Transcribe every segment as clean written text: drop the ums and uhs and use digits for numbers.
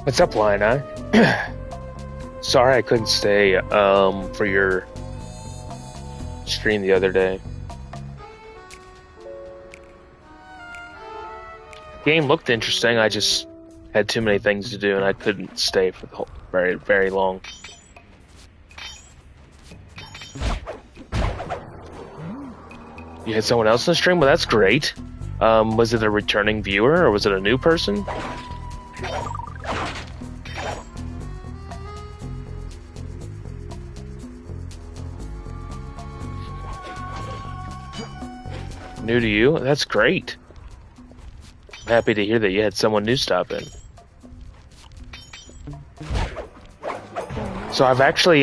What's up, Lina? Sorry I couldn't stay for your stream the other day. Game looked interesting. I just had too many things to do and I couldn't stay for the whole very long. You had someone else in the stream? Well, that's great. Was it a returning viewer or was it a new person? New to you? That's great. I'm happy to hear that you had someone new stop in. So I've actually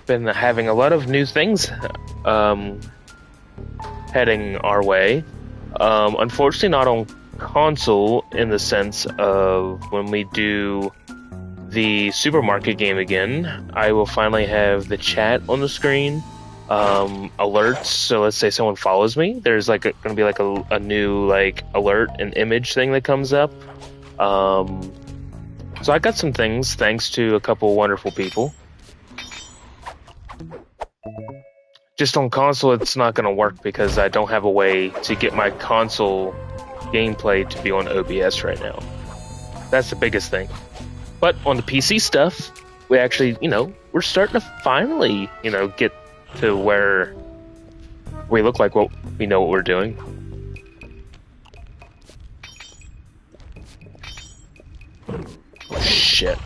been having a lot of new things heading our way. Unfortunately not on console in the sense of when we do the supermarket game again, I will finally have the chat on the screen alerts. So let's say someone follows me, there's like gonna be like a new like alert and image thing that comes up. So I got some things thanks to a couple wonderful people. Just on console, it's not gonna work because I don't have a way to get my console gameplay to be on OBS right now. That's the biggest thing. But on the PC stuff, we actually, we're starting to finally, get to where we look like what we know what we're doing. Oh, shit.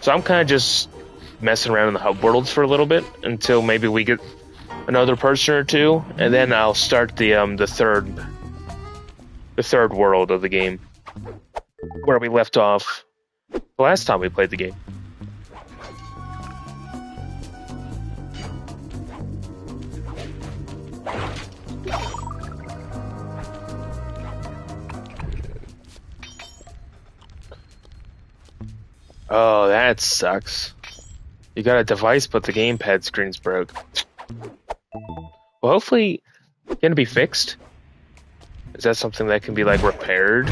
So I'm kind of just messing around in the hub worlds for a little bit until maybe we get another person or two, and then I'll start the third world of the game where we left off the last time we played the game. Oh, that sucks. You got a device, but the gamepad screen's broke. Well, hopefully, can it be fixed? Is that something that can be like repaired,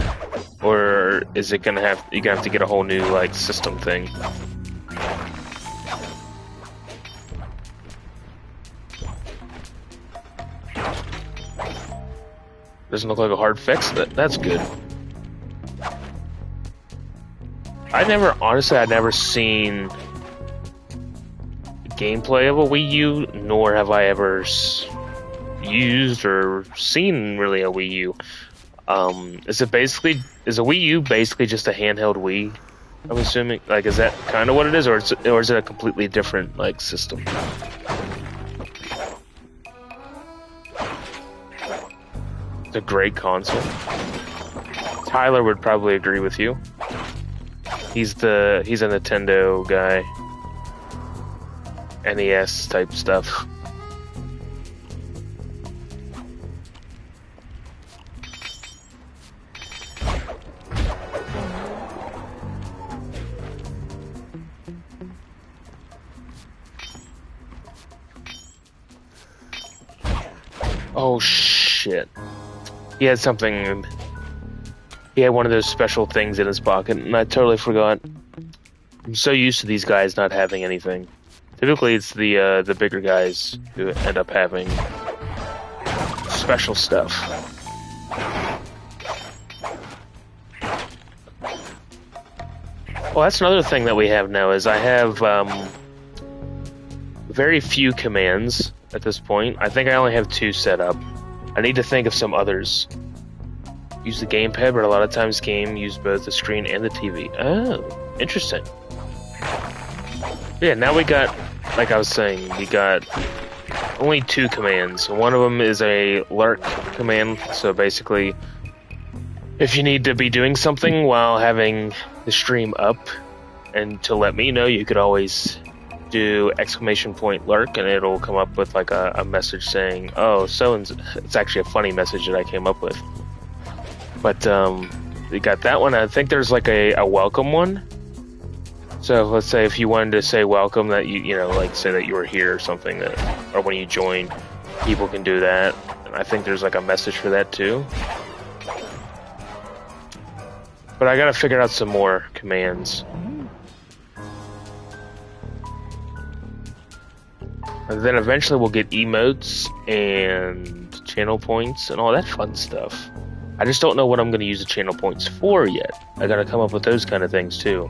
or is it gonna have you gonna have to get a whole new like system thing? Doesn't look like a hard fix. That's good. I'd never seen gameplay of a Wii U, nor have I ever used or seen really a Wii U. Is a Wii U basically just a handheld Wii? I'm assuming. Like, is that kind of what it is, or is it a completely different like system? It's a great console. Tyler would probably agree with you. He's a Nintendo guy. NES type stuff. Oh shit. He had something. He had one of those special things in his pocket, and I totally forgot. I'm so used to these guys not having anything. Typically, it's the bigger guys who end up having special stuff. Well, that's another thing that we have now is I have very few commands at this point. I think I only have 2 set up. I need to think of some others. Use the gamepad, but a lot of times game use both the screen and the TV. Oh, interesting. Yeah, now we got, like I was saying, we got only 2 commands. One of them is a lurk command, so basically, if you need to be doing something while having the stream up, and to let me know, you could always do ! lurk, and it'll come up with like a message saying, oh, it's actually a funny message that I came up with. But we got that one. I think there's like a welcome one. So let's say if you wanted to say welcome, that you know, like say that you were here or something, or when you join, people can do that. And I think there's like a message for that too. But I gotta figure out some more commands. And then eventually we'll get emotes and channel points and all that fun stuff. I just don't know what I'm gonna use the channel points for yet. I gotta come up with those kind of things too.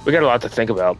We got a lot to think about.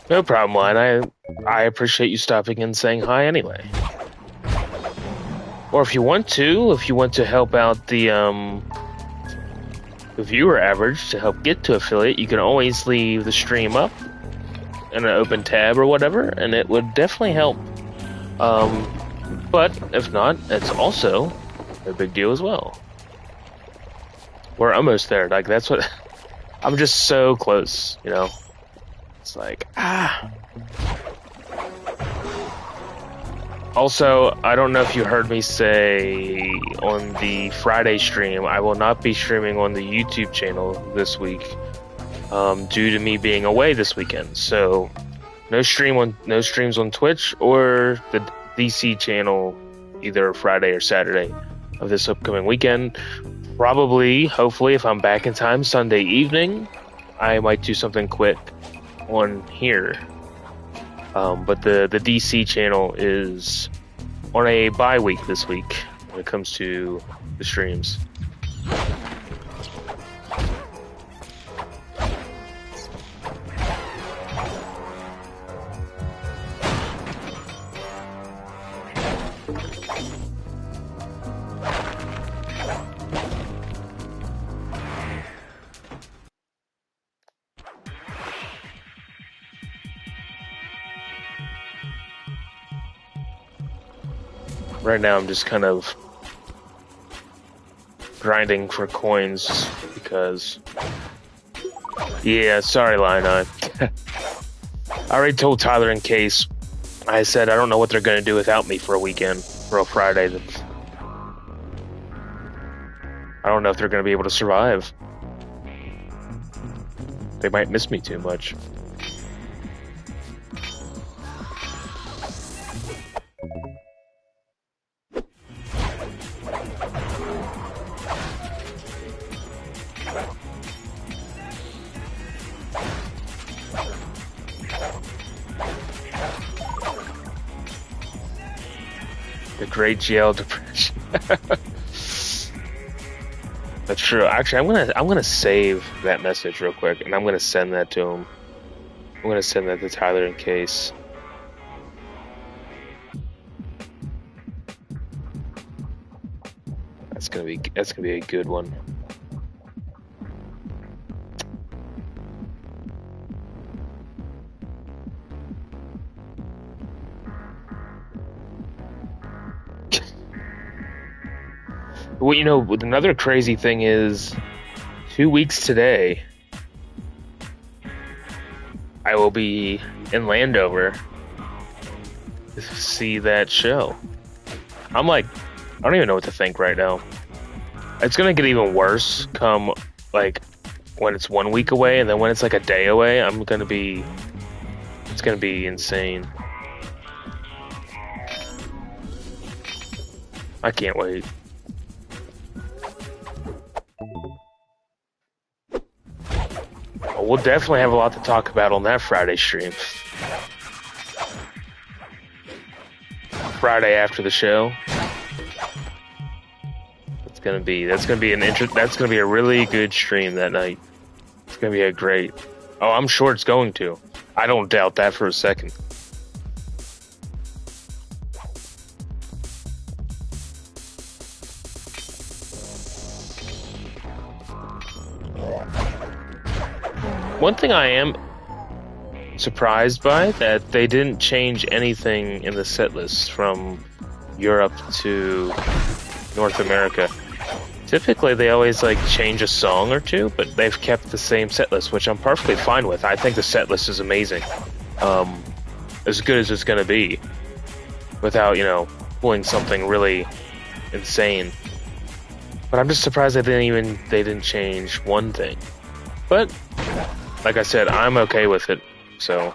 No problem, Lion. I appreciate you stopping and saying hi anyway. Or if you want to help out the viewer average to help get to affiliate, you can always leave the stream up in an open tab or whatever, and it would definitely help. But if not, it's also a big deal as well. We're almost there. Like, that's what I'm just so close, you know. It's like Also, I don't know if you heard me say on the Friday stream, I will not be streaming on the YouTube channel this week, due to me being away this weekend. So, no streams on Twitch or the DC channel, either Friday or Saturday of this upcoming weekend. Probably, hopefully, if I'm back in time Sunday evening, I might do something quick on here. But the DC channel is on a bye week this week when it comes to the streams. Right now I'm just kind of grinding for coins just because... Yeah, sorry, Lion. I already told Tyler and Case. I said I don't know what they're going to do without me for a weekend, for a Friday. I don't know if they're going to be able to survive. They might miss me too much. The Great GL Depression. That's true. Actually, I'm gonna save that message real quick, and I'm gonna send that to him. I'm gonna send that to Tyler in case. That's gonna be a good one. Well, you know, another crazy thing is 2 weeks today, I will be in Landover to see that show. I'm like, I don't even know what to think right now. It's gonna get even worse come, like, when it's 1 week away, and then when it's like a day away, it's gonna be insane. I can't wait. We'll definitely have a lot to talk about on that Friday stream. Friday after the show. That's gonna be a really good stream that night. It's gonna be a great. Oh, I'm sure it's going to. I don't doubt that for a second. One thing I am surprised by, that they didn't change anything in the set list from Europe to North America. Typically they always like change a song or two, but they've kept the same set list, which I'm perfectly fine with. I think the set list is amazing. As good as it's gonna be, without, you know, pulling something really insane. But I'm just surprised they didn't change one thing. But like I said, I'm okay with it, so.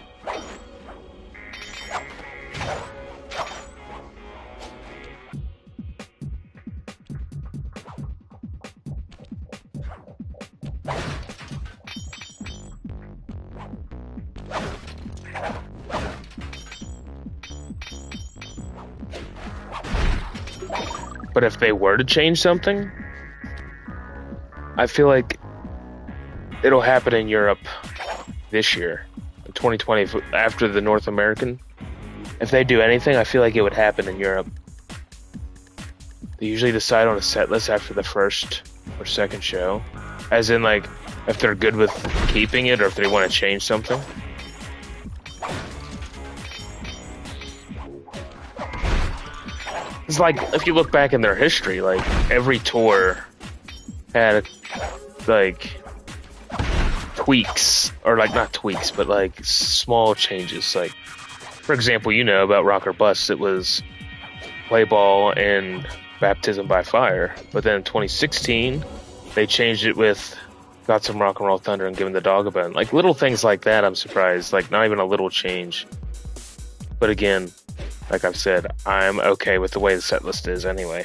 But if they were to change something, I feel like it'll happen in Europe this year, in 2020, after the North American. If they do anything, I feel like it would happen in Europe. They usually decide on a set list after the first or second show. As in, like, if they're good with keeping it or if they want to change something. It's like, if you look back in their history, like, every tour had, like, tweaks, or, like, not tweaks, but, like, small changes. Like, for example, you know about Rock or Bust, it was Play Ball and Baptism by Fire. But then in 2016, they changed it with Got Some Rock and Roll Thunder and Giving the Dog a Bone. Like, little things like that, I'm surprised. Like, not even a little change. But again, like I've said, I'm okay with the way the set list is anyway.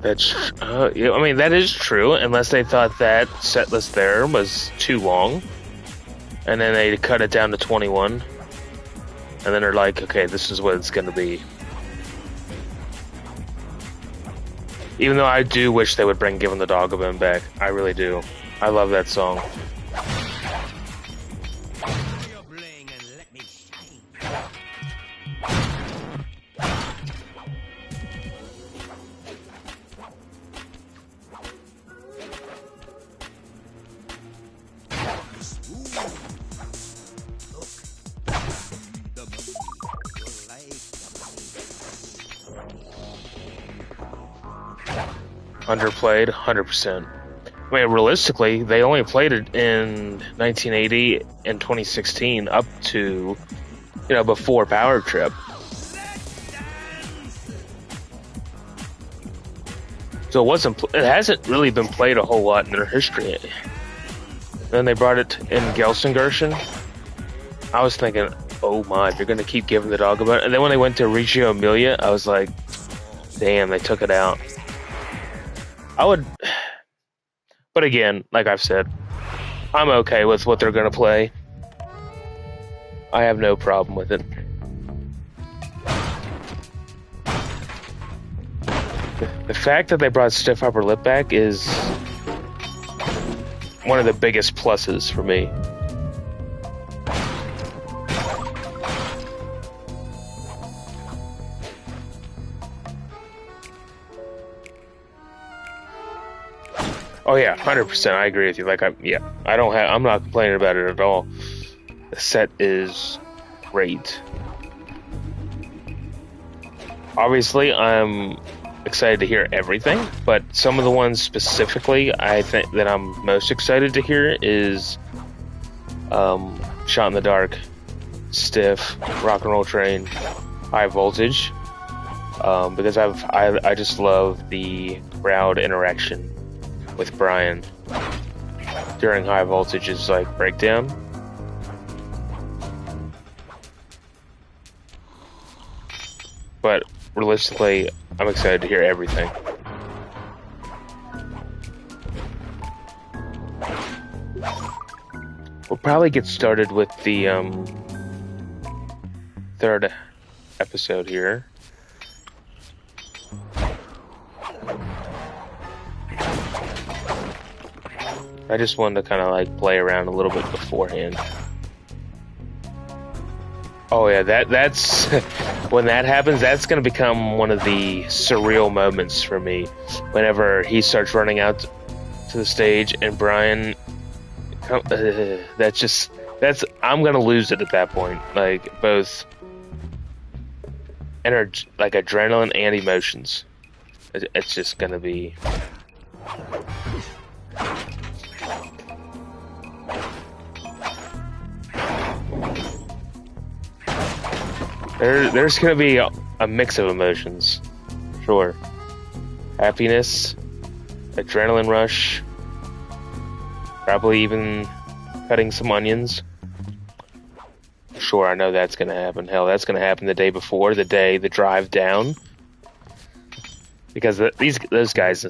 That's, yeah, I mean, that is true, unless they thought that set list there was too long, and then they cut it down to 21, and then they're like, okay, this is what it's going to be. Even though I do wish they would bring Giving the Dog a Bone back. I really do. I love that song. Underplayed, 100%. I mean, realistically, they only played it in 1980 and 2016 up to, you know, before Power Trip. So it hasn't really been played a whole lot in their history. Then they brought it in Gelsenkirchen. I was thinking, oh my, they're gonna keep Giving the Dog a Bone. And then when they went to Reggio Emilia, I was like, damn, they took it out. I would, but again, like I've said, I'm okay with what they're gonna play. I have no problem with it. The fact that they brought Stiff Upper Lip back is one of the biggest pluses for me. Oh yeah, 100%. I agree with you. Like, I'm not complaining about it at all. The set is great. Obviously, I'm excited to hear everything, but some of the ones specifically I think that I'm most excited to hear is Shot in the Dark, Stiff, Rock and Roll Train, High Voltage, because I just love the crowd interaction with Brian during High Voltage's like breakdown. But realistically, I'm excited to hear everything. We'll probably get started with the third episode here. I just wanted to kind of like play around a little bit beforehand. Oh yeah, that's when that happens, that's going to become one of the surreal moments for me. Whenever he starts running out to the stage and Brian, I'm going to lose it at that point. Like both like adrenaline and emotions. It's just going to be. There's going to be a mix of emotions, sure. Happiness, adrenaline rush, probably even cutting some onions. Sure, I know that's going to happen. Hell, that's going to happen the day before, the drive down. because those guys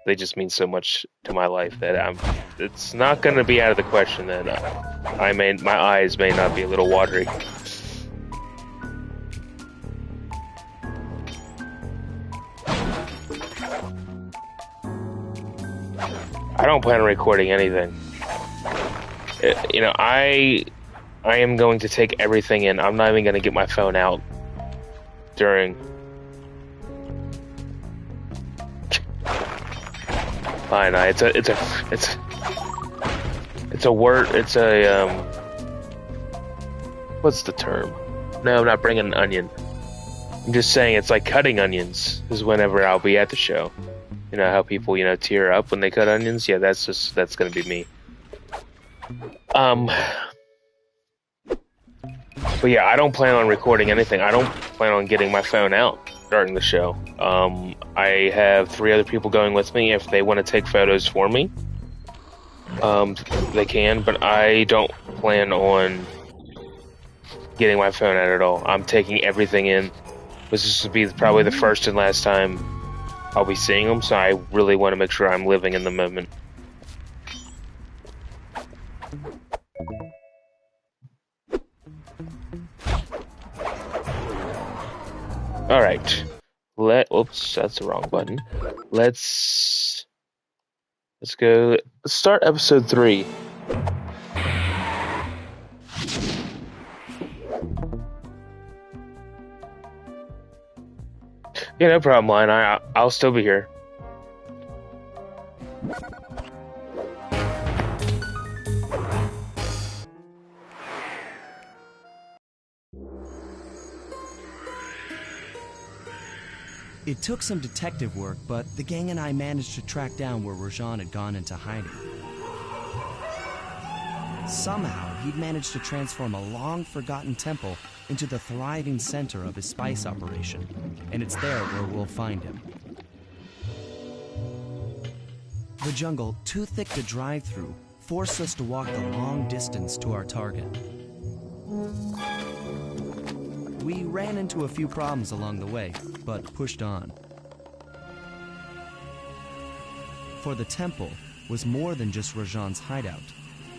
they just mean so much to my life that it's not going to be out of the question that my eyes may not be a little watery. I don't plan on recording anything. You know, I am going to take everything in. I'm not even going to get my phone out during. Fine, it's a word. It's a what's the term? No, I'm not bringing an onion. I'm just saying it's like cutting onions. Is whenever I'll be at the show. You know how people tear up when they cut onions. Yeah, that's gonna be me. But yeah, I don't plan on recording anything. I don't plan on getting my phone out during the show. I have 3 other people going with me. If they want to take photos for me, they can. But I don't plan on getting my phone out at all. I'm taking everything in. This will be probably the first and last time I'll be seeing them, so I really want to make sure I'm living in the moment. All right. Oops, that's the wrong button. Let's go. Let's start episode 3. Yeah, no problem, Lion. I'll still be here. It took some detective work, but the gang and I managed to track down where Rajan had gone into hiding. Somehow, he'd managed to transform a long-forgotten temple into the thriving center of his spice operation, and it's there where we'll find him. The jungle, too thick to drive through, forced us to walk the long distance to our target. We ran into a few problems along the way, but pushed on. For the temple was more than just Rajan's hideout.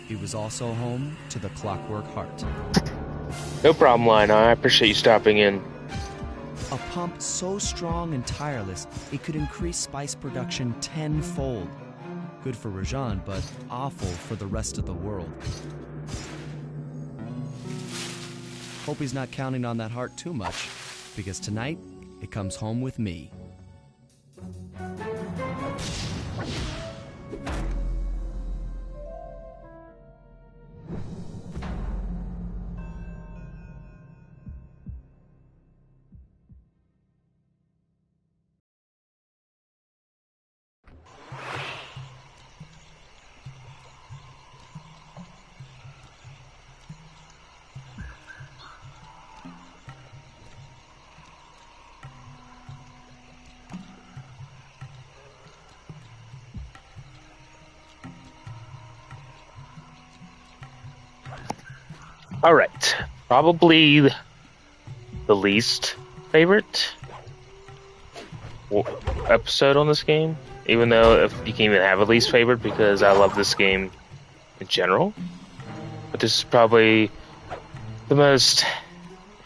It was also home to the Clockwork Heart. No problem, Lion. I appreciate you stopping in. A pump so strong and tireless, it could increase spice production 10-fold. Good for Rajan, but awful for the rest of the world. Hope he's not counting on that heart too much, because tonight, it comes home with me. All right, probably the least favorite episode on this game, even though if you can even have a least favorite because I love this game in general. But this is probably the most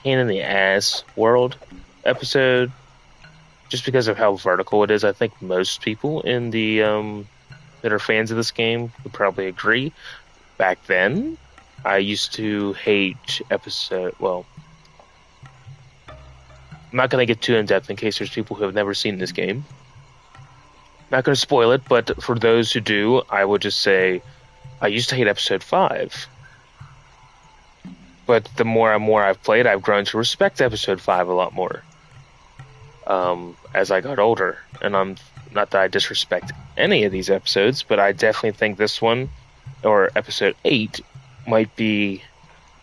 pain in the ass world episode, just because of how vertical it is. I think most people in the that are fans of this game would probably agree. Back then, I used to hate well, I'm not going to get too in-depth in case there's people who have never seen this game. Not going to spoil it, but for those who do, I would just say I used to hate episode 5. But the more and more I've played, I've grown to respect episode 5 a lot more. As I got older. And I'm not that I disrespect any of these episodes, but I definitely think this one, or episode 8, might be,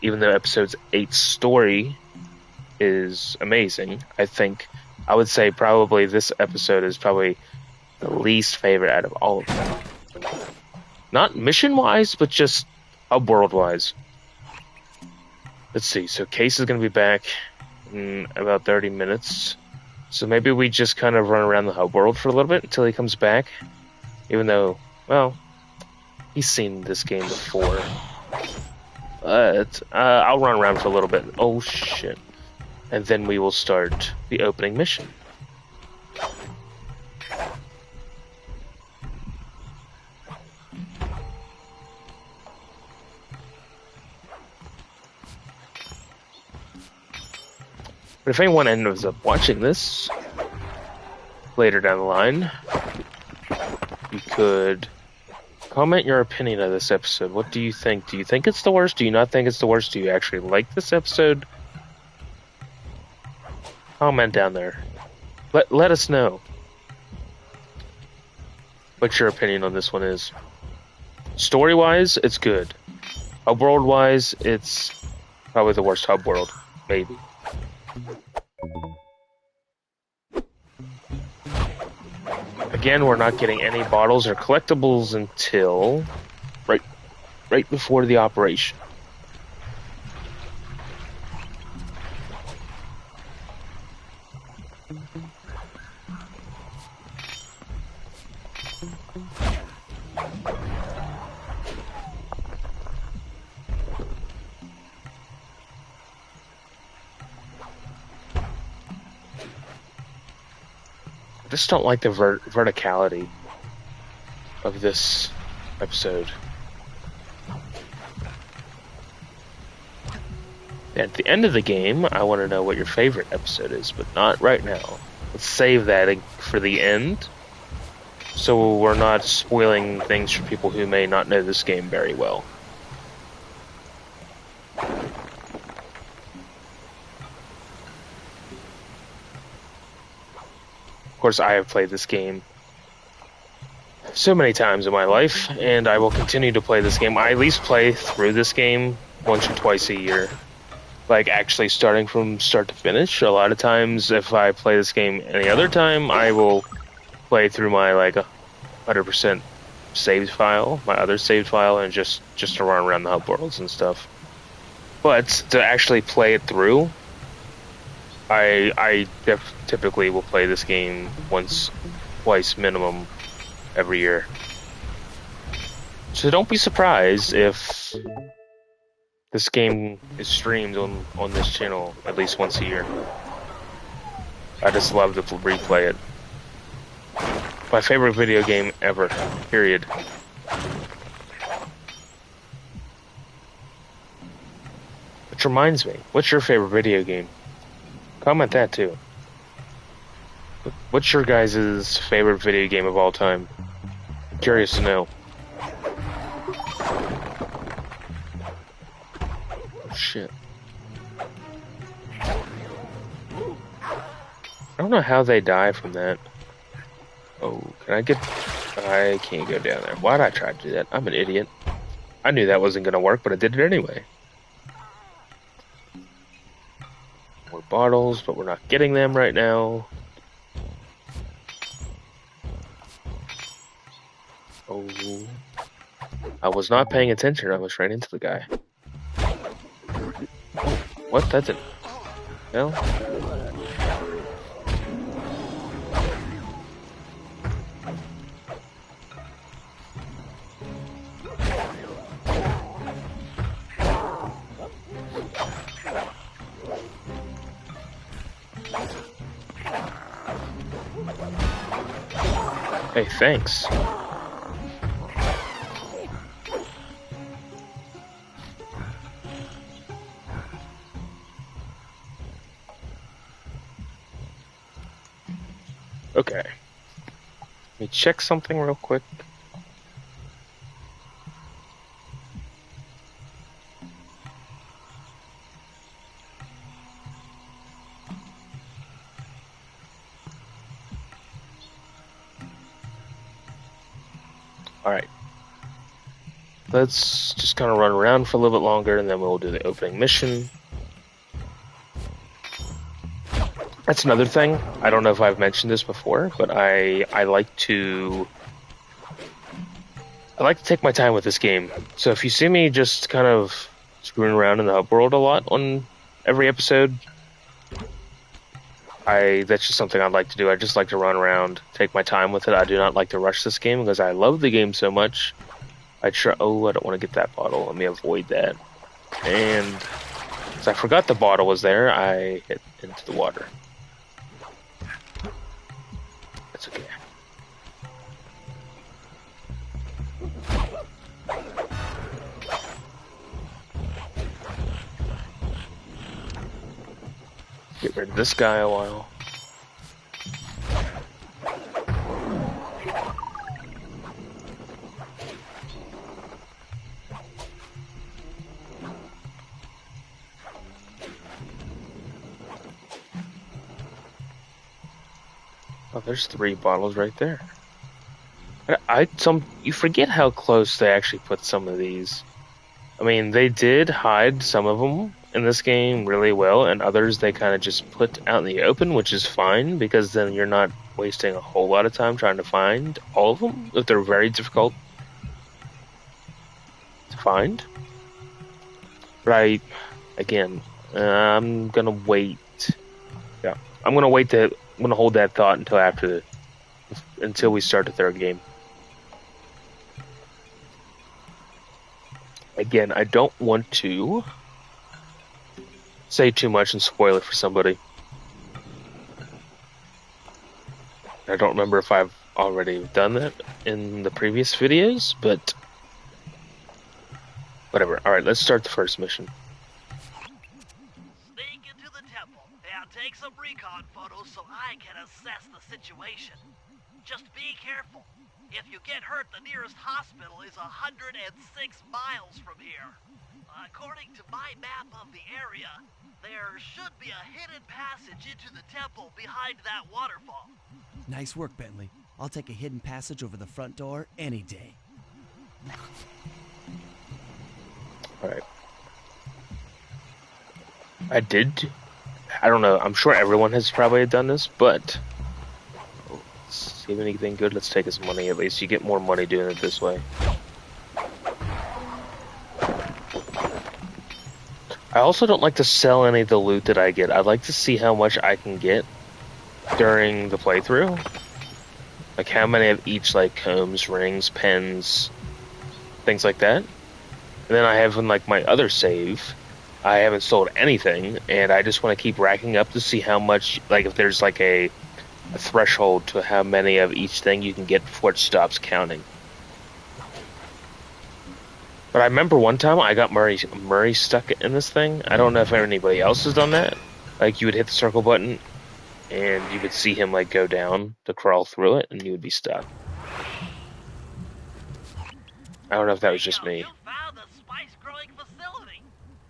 even though episode 8's story is amazing, I would say probably this episode is probably the least favorite out of all of them. Not mission-wise, but just world-wise. Let's see, so Case is going to be back in about 30 minutes. So maybe we just kind of run around the hub world for a little bit until he comes back. Even though, well, he's seen this game before. But I'll run around for a little bit. Oh shit. And then we will start the opening mission. But if anyone ends up watching this later down the line, you could comment your opinion of this episode. What do you think? Do you think it's the worst? Do you not think it's the worst? Do you actually like this episode? Comment down there. Let us know what your opinion on this one is. Story-wise, it's good. Hub world-wise, it's probably the worst hub world. Maybe. Again, we're not getting any bottles or collectibles until right before the operation. I just don't like the verticality of this episode. At the end of the game, I want to know what your favorite episode is, but not right now. Let's save that for the end, so we're not spoiling things for people who may not know this game very well. Of course, I have played this game so many times in my life, and I will continue to play this game. I at least play through this game once or twice a year. Like, actually starting from start to finish. A lot of times, if I play this game any other time, I will play through my, 100% saved file, my other saved file, and just to run around the hub worlds and stuff. But to actually play it through, I typically will play this game once, twice minimum every year. So don't be surprised if this game is streamed on this channel at least once a year. I just love to replay it. My favorite video game ever, period. Which reminds me, what's your favorite video game? Comment that too. What's your guys' favorite video game of all time? Curious to know. Oh, shit. I don't know how they die from that. Oh, can I get... I can't go down there. Why'd I try to do that? I'm an idiot. I knew that wasn't gonna work, but I did it anyway. More bottles, but we're not getting them right now. Oh, I was not paying attention. I was right into the guy. What? That didn't... No? Hey, thanks. Okay. Let me check something real quick. Alright. Let's just kind of run around for a little bit longer and then we'll do the opening mission. That's another thing. I don't know if I've mentioned this before, but I like to take my time with this game. So if you see me just kind of screwing around in the hub world a lot on every episode, that's just something I'd like to do. I just like to run around, take my time with it. I do not like to rush this game because I love the game so much. I don't want to get that bottle. Let me avoid that. And since I forgot the bottle was there, I hit into the water. That's okay. Get rid of this guy a while. Oh, there's 3 bottles right there. You forget how close they actually put some of these. I mean, they did hide some of them in this game really well, and others they kind of just put out in the open, which is fine because then you're not wasting a whole lot of time trying to find all of them if they're very difficult to find. Right? Again, I'm gonna wait. Yeah, I'm gonna hold that thought until we start the third game. Again, I don't want to say too much and spoil it for somebody. I don't remember if I've already done that in the previous videos, but whatever. Alright, let's start the first mission. Sneak into the temple and take some recon photos so I can assess the situation. Just be careful. If you get hurt, the nearest hospital is 106 miles from here. According to my map of the area, there should be a hidden passage into the temple behind that waterfall. Nice work, Bentley. I'll take a hidden passage over the front door any day. Alright. I don't know, I'm sure everyone has probably done this, but see if anything good, let's take his money at least. You get more money doing it this way. I also don't like to sell any of the loot that I get. I'd like to see how much I can get during the playthrough. Like how many of each, like combs, rings, pens, things like that. And then I have in like my other save, I haven't sold anything, and I just want to keep racking up to see how much, like if there's like a threshold to how many of each thing you can get before it stops counting. But I remember one time I got Murray stuck in this thing. I don't know if anybody else has done that. Like you would hit the circle button and you would see him like go down to crawl through it and you would be stuck. I don't know if that was just me. You found the spice growing facility.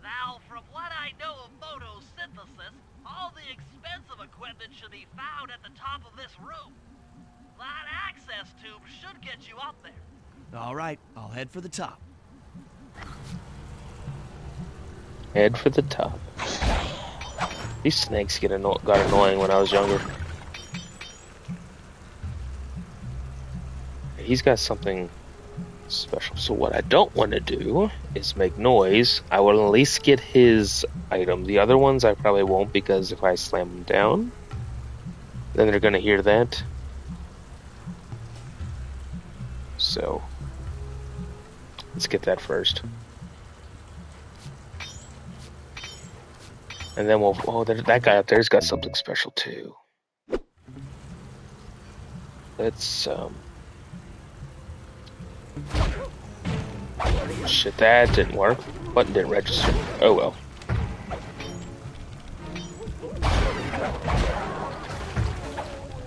Now, from what I know of photosynthesis, all the expensive equipment should be found at the top of this room. That access tube should get you up there. All right, I'll head for the top. Head for the top. These snakes got annoying when I was younger. He's got something special. So what I don't want to do is make noise. I will at least get his item. The other ones I probably won't, because if I slam them down, then they're going to hear that. So let's get that first. And then that guy up there's got something special too. Let's shit, that didn't work. Button didn't register. Oh well.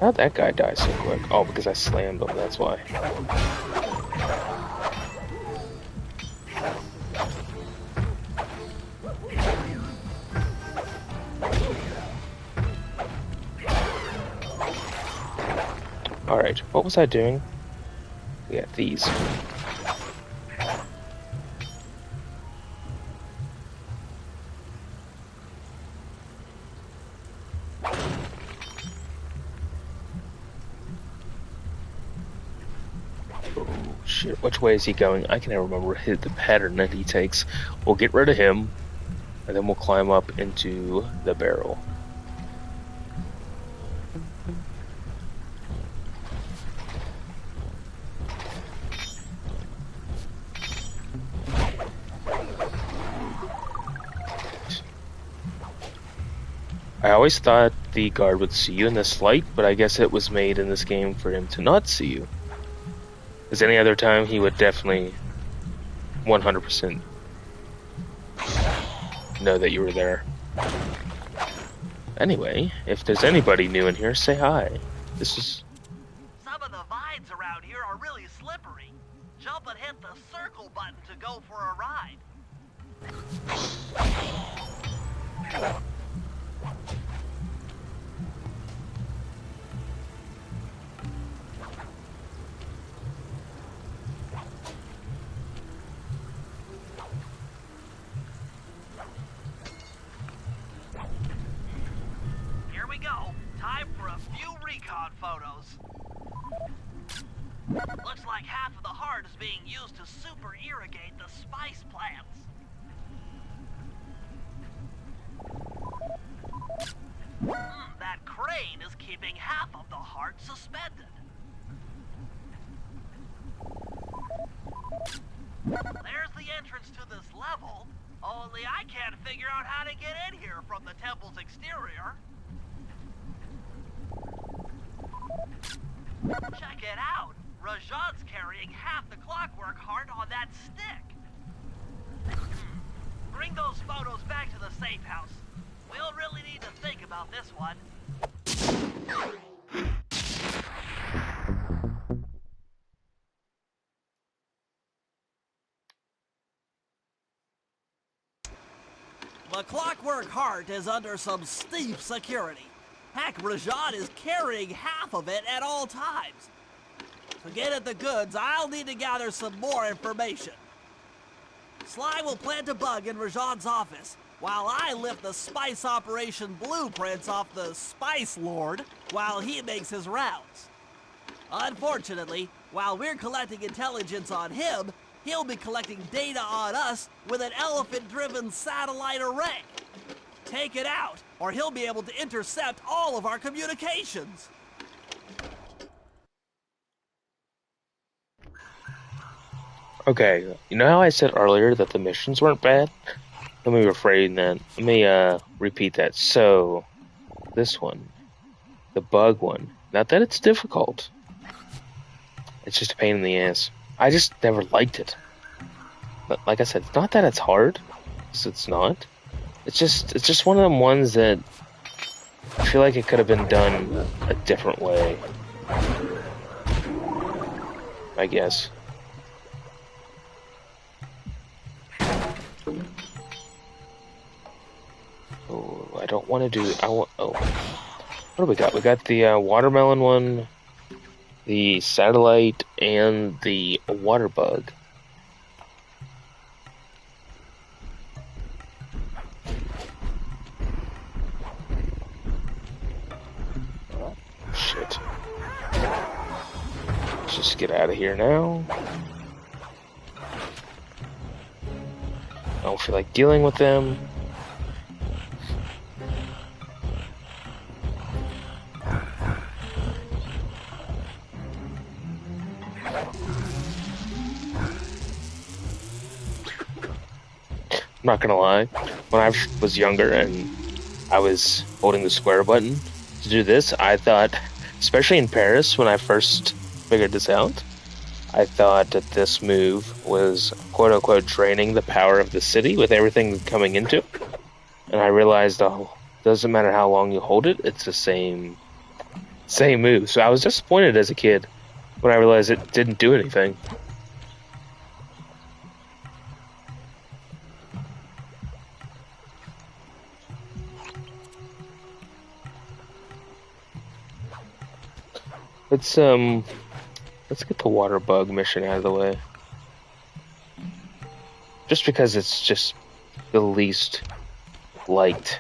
How'd that guy die so quick? Oh, because I slammed him, that's why. Alright, what was I doing? We got these. Oh shit, which way is he going? I can never remember the pattern that he takes. We'll get rid of him, and then we'll climb up into the barrel. I always thought the guard would see you in this light, but I guess it was made in this game for him to not see you. Because any other time, he would definitely 100% know that you were there. Anyway, if there's anybody new in here, say hi. This is... Some of the vines around here are really slippery. Jump and hit the circle button to go for a ride. Here we go. Time for a few recon photos. Looks like half of the heart is being used to super irrigate the spice plants. That crane is keeping half of the heart suspended. There's the entrance to this level, only I can't figure out how to get in here from the temple's exterior. Check it out! Rajan's carrying half the clockwork heart on that stick. Bring those photos back to the safe house. We'll really need to think about this one. The clockwork heart is under some steep security. Heck, Rajan is carrying half of it at all times. To get at the goods, I'll need to gather some more information. Sly will plant a bug in Rajan's office, while I lift the spice operation blueprints off the Spice Lord while he makes his rounds. Unfortunately, while we're collecting intelligence on him, he'll be collecting data on us with an elephant-driven satellite array. Take it out, or he'll be able to intercept all of our communications. Okay, you know how I said earlier that the missions weren't bad? Let me rephrase that. Let me repeat that. So, this one, the bug one, not that it's difficult. It's just a pain in the ass. I just never liked it. But like I said, it's not that it's hard. It's not. It's just one of them ones that I feel like it could have been done a different way. I guess. Oh, I don't want to do. Oh, what do we got? We got the watermelon one, the satellite, and the water bug. Shit. Let's just get out of here now. I don't feel like dealing with them. I'm not gonna lie, when I was younger and I was holding the square button to do this, I thought, especially in Paris when I first figured this out, I thought that this move was quote-unquote draining the power of the city with everything coming into it. And I realized, oh, doesn't matter how long you hold it, it's the same move. So I was disappointed as a kid when I realized it didn't do anything. Let's get the water bug mission out of the way. Just because it's just the least liked.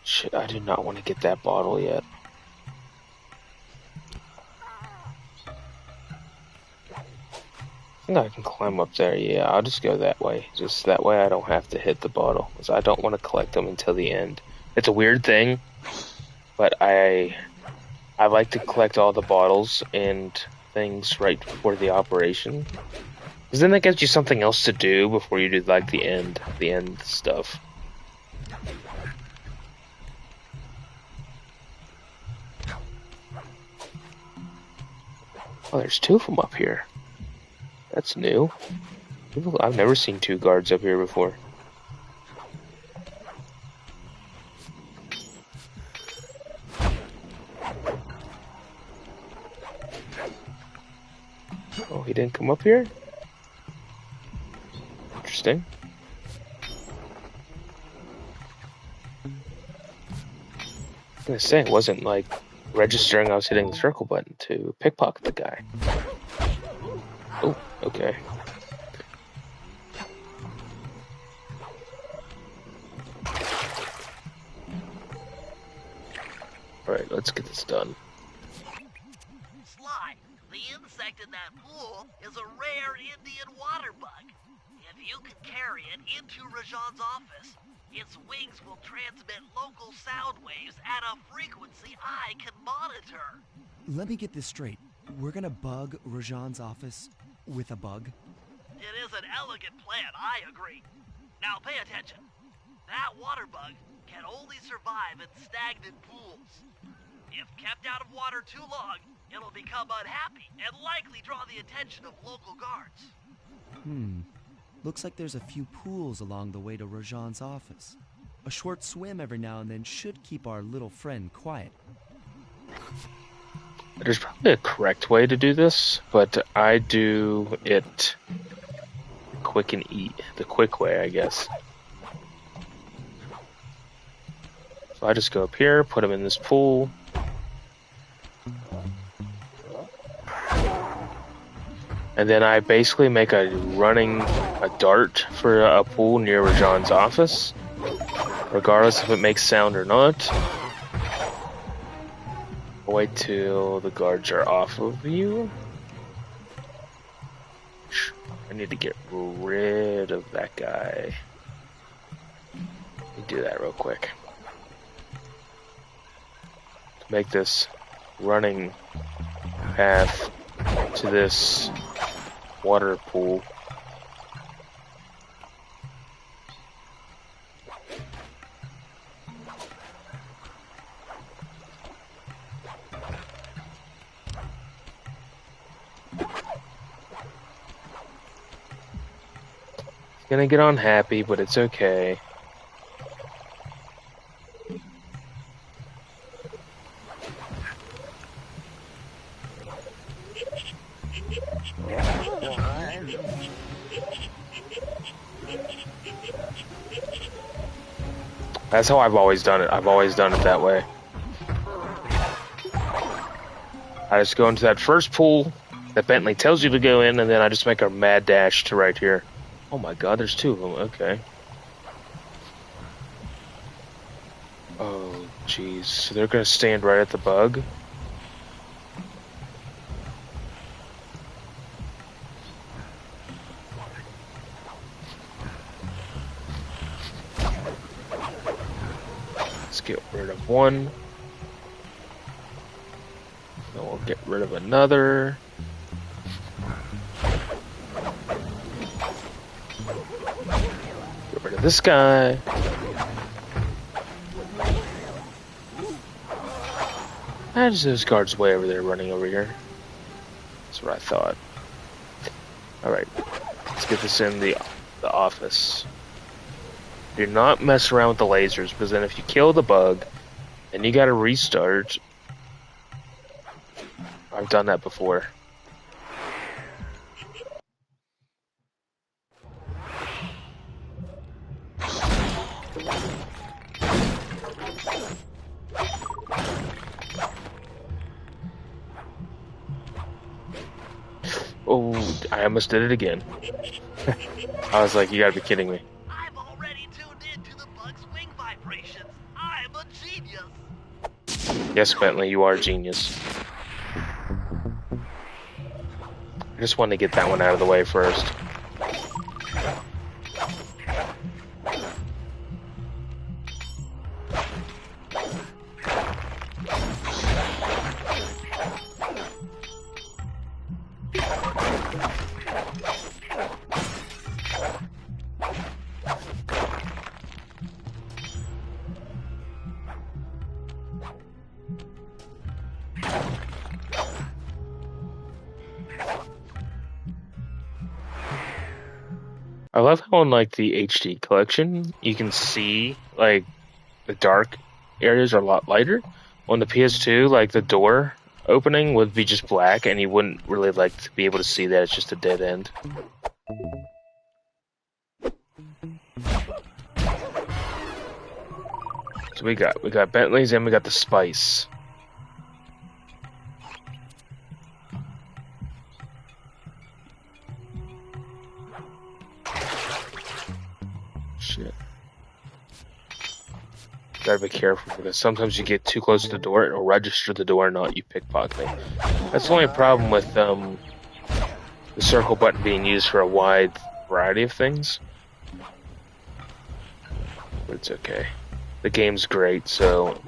Shit, I do not want to get that bottle yet. I think I can climb up there. Yeah, I'll just go that way. Just that way I don't have to hit the bottle. Because I don't want to collect them until the end. It's a weird thing, but I like to collect all the bottles and things right before the operation. Because then that gives you something else to do before you do like the end stuff. Oh, there's two of them up here. That's new. I've never seen two guards up here before. Oh, he didn't come up here? Interesting. I was gonna say, it wasn't like registering I was hitting the circle button to pickpocket the guy. Oh, okay. Alright, let's get this done. Sly, the insect in that pool is a rare Indian water bug. If you can carry it into Rajan's office, its wings will transmit local sound waves at a frequency I can monitor. Let me get this straight. We're gonna bug Rajan's office with a bug? It is an elegant plan, I agree. Now pay attention. That water bug can only survive in stagnant pools. If kept out of water too long, it'll become unhappy and likely draw the attention of local guards. Looks like there's a few pools along the way to Rajan's office. A short swim every now and then should keep our little friend quiet. There's probably a correct way to do this, but I do it quick and eat. The quick way, I guess. So I just go up here, put him in this pool. And then I basically make a dart for a pool near Rajan's office, regardless if it makes sound or not. Wait till the guards are off of you. I need to get rid of that guy. Let me do that real quick. To make this running path to this water pool. Gonna get unhappy, but it's okay. That's how I've always done it. I've always done it that way. I just go into that first pool that Bentley tells you to go in, and then I just make a mad dash to right here. Oh my god, there's two of them. Okay. Oh, jeez. So they're gonna stand right at the bug? Let's get rid of one. Then we'll get rid of another. Get rid of this guy. And those guards way over there running over here. That's what I thought. Alright. Let's get this in the office. Do not mess around with the lasers, because then if you kill the bug, then you gotta restart. I've done that before. Oh, I almost did it again. I was like, you gotta be kidding me. I've already tuned into the bug's wing vibrations. I'm a genius. Yes, Bentley, you are a genius. I just wanted to get that one out of the way first. I love how on like the HD collection you can see like the dark areas are a lot lighter. On the PS2, like the door opening would be just black, and you wouldn't really like to be able to see that it's just a dead end. So we got Bentleys and we got the Spice. Shit. Gotta be careful because sometimes you get too close to the door, it'll register the door, not you pickpocketing. That's the only problem with the circle button being used for a wide variety of things. But it's okay. The game's great, so.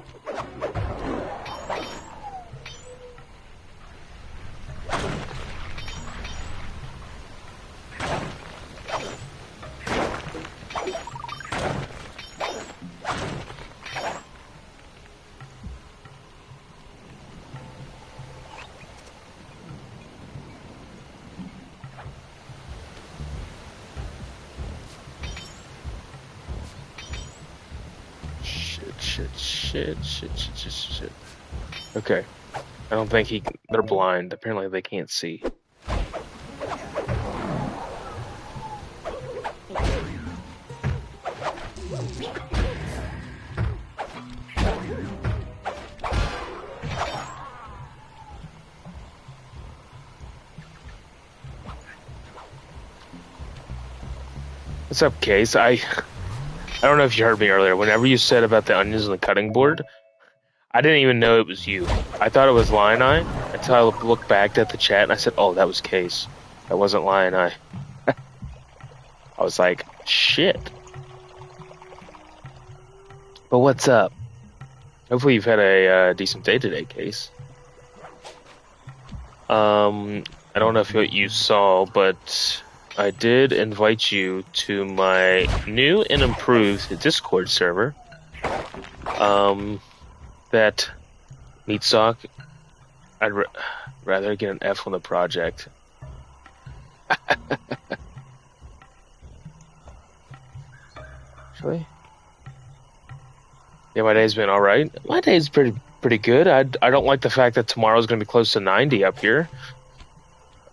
Shit. Okay. I don't think they're blind. Apparently they can't see. What's up, Case? I don't know if you heard me earlier. Whenever you said about the onions on the cutting board, I didn't even know it was you. I thought it was Lion Eye until I looked back at the chat and I said, "Oh, that was Case. That wasn't Lion Eye." I was like, "Shit." But what's up? Hopefully you've had a decent day today, Case. I don't know if you saw, but I did invite you to my new and improved Discord server. That Meatsock, I'd rather get an F on the project. Actually, yeah, my day's been all right. My day's pretty good. I don't like the fact that tomorrow's going to be close to 90 up here.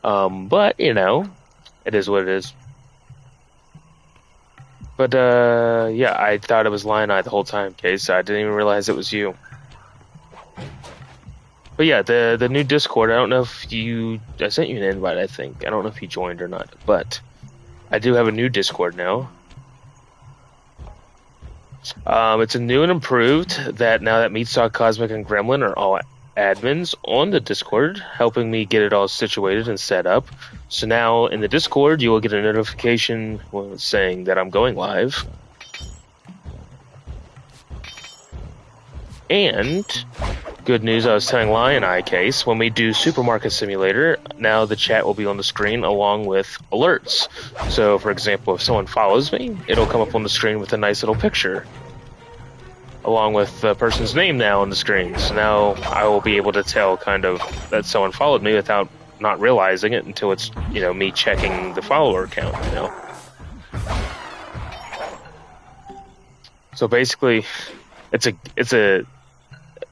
But you know, it is what it is. But yeah, I thought it was Lion Eye the whole time, Case. I didn't even realize it was you. But yeah, the new Discord, I don't know if I sent you an invite, I think. I don't know if you joined or not, but I do have a new Discord now. It's a new and improved that now that Meatsock, Cosmic, and Gremlin are all admins on the Discord, helping me get it all situated and set up. So now in the Discord, you will get a notification saying that I'm going live. And good news, I was telling Lion Eye, Case, when we do Supermarket Simulator, now the chat will be on the screen along with alerts. So, for example, if someone follows me, it'll come up on the screen with a nice little picture, along with the person's name now on the screen. So now I will be able to tell kind of that someone followed me without not realizing it until it's, me checking the follower count, So basically, it's a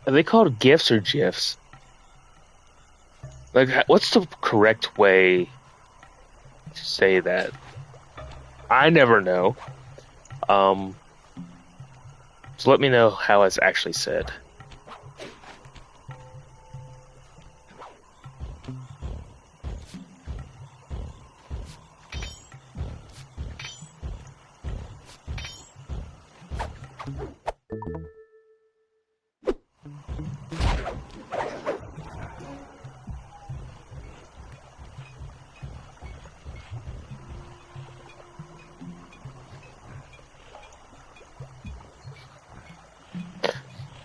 are they called GIFs or GIFs? Like, what's the correct way to say that? I never know. So let me know how it's actually said.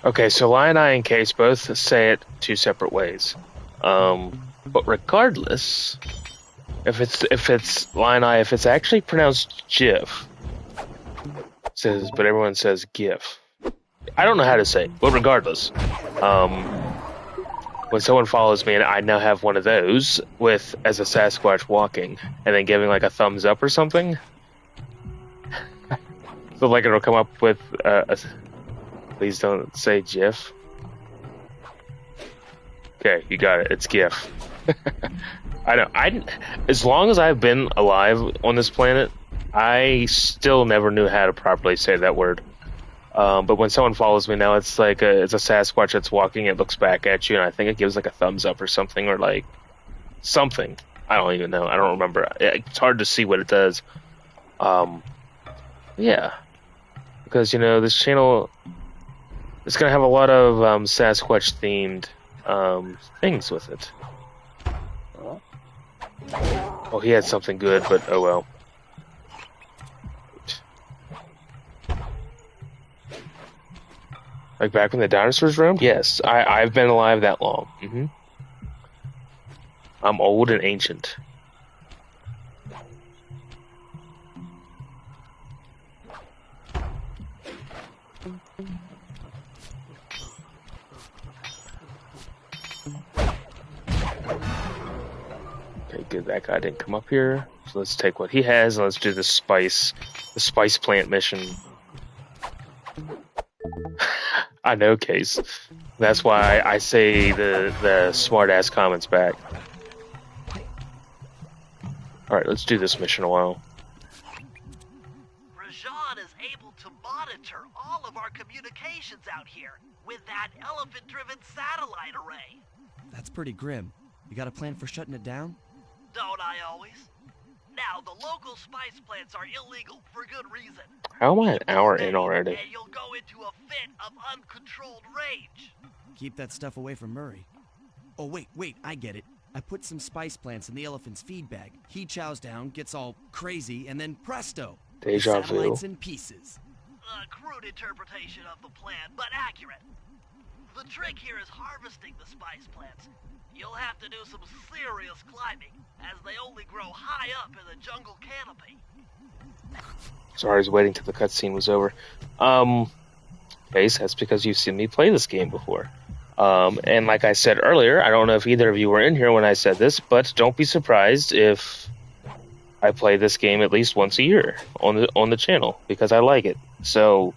Okay, so Lion Eye and Case both say it two separate ways. But regardless, if it's Lion Eye, if it's actually pronounced GIF, but everyone says GIF. I don't know how to say it, but regardless, when someone follows me and I now have one of those as a Sasquatch walking and then giving like a thumbs up or something, like it'll come up with please don't say GIF. Okay, you got it. It's GIF. I know. As long as I've been alive on this planet, I still never knew how to properly say that word. But when someone follows me now, it's like it's a Sasquatch that's walking. It looks back at you, and I think it gives like a thumbs up or something, or like something. I don't even know. I don't remember. It's hard to see what it does. Yeah, because this channel is gonna have a lot of Sasquatch themed things with it. Oh, he had something good, but oh well. Like back when the dinosaurs roamed? Yes, I've been alive that long. I'm old and ancient. Okay, good. That guy didn't come up here. So let's take what he has and let's do the spice plant mission. I know, Case. That's why I say the smart ass comments back. Alright, let's do this mission a while. Rajan is able to monitor all of our communications out here with that elephant-driven satellite array. That's pretty grim. You got a plan for shutting it down? Don't I always? Now, the local spice plants are illegal for good reason. How am I an hour in already? And you'll go into a fit of uncontrolled rage. Keep that stuff away from Murray. Oh, wait, I get it. I put some spice plants in the elephant's feed bag. He chows down, gets all crazy, and then presto! Deja vu. Satellite's in pieces. A crude interpretation of the plan, but accurate. The trick here is harvesting the spice plants. You'll have to do some serious climbing, as they only grow high up in the jungle canopy. Sorry, I was waiting till the cutscene was over. Ace, that's because you've seen me play this game before. And like I said earlier, I don't know if either of you were in here when I said this, but don't be surprised if I play this game at least once a year on the channel, because I like it. So,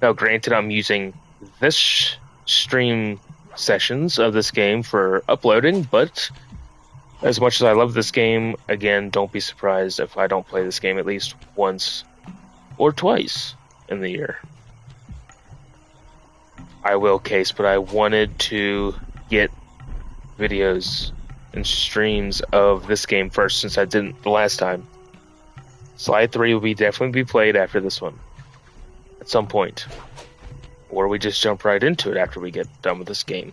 now granted, I'm using this stream sessions of this game for uploading, but as much as I love this game, again, don't be surprised if I don't play this game at least once or twice in the year. I will, Case, but I wanted to get videos and streams of this game first, since I didn't the last time. Slide 3 will definitely be played after this one at some point. Or we just jump right into it after we get done with this game.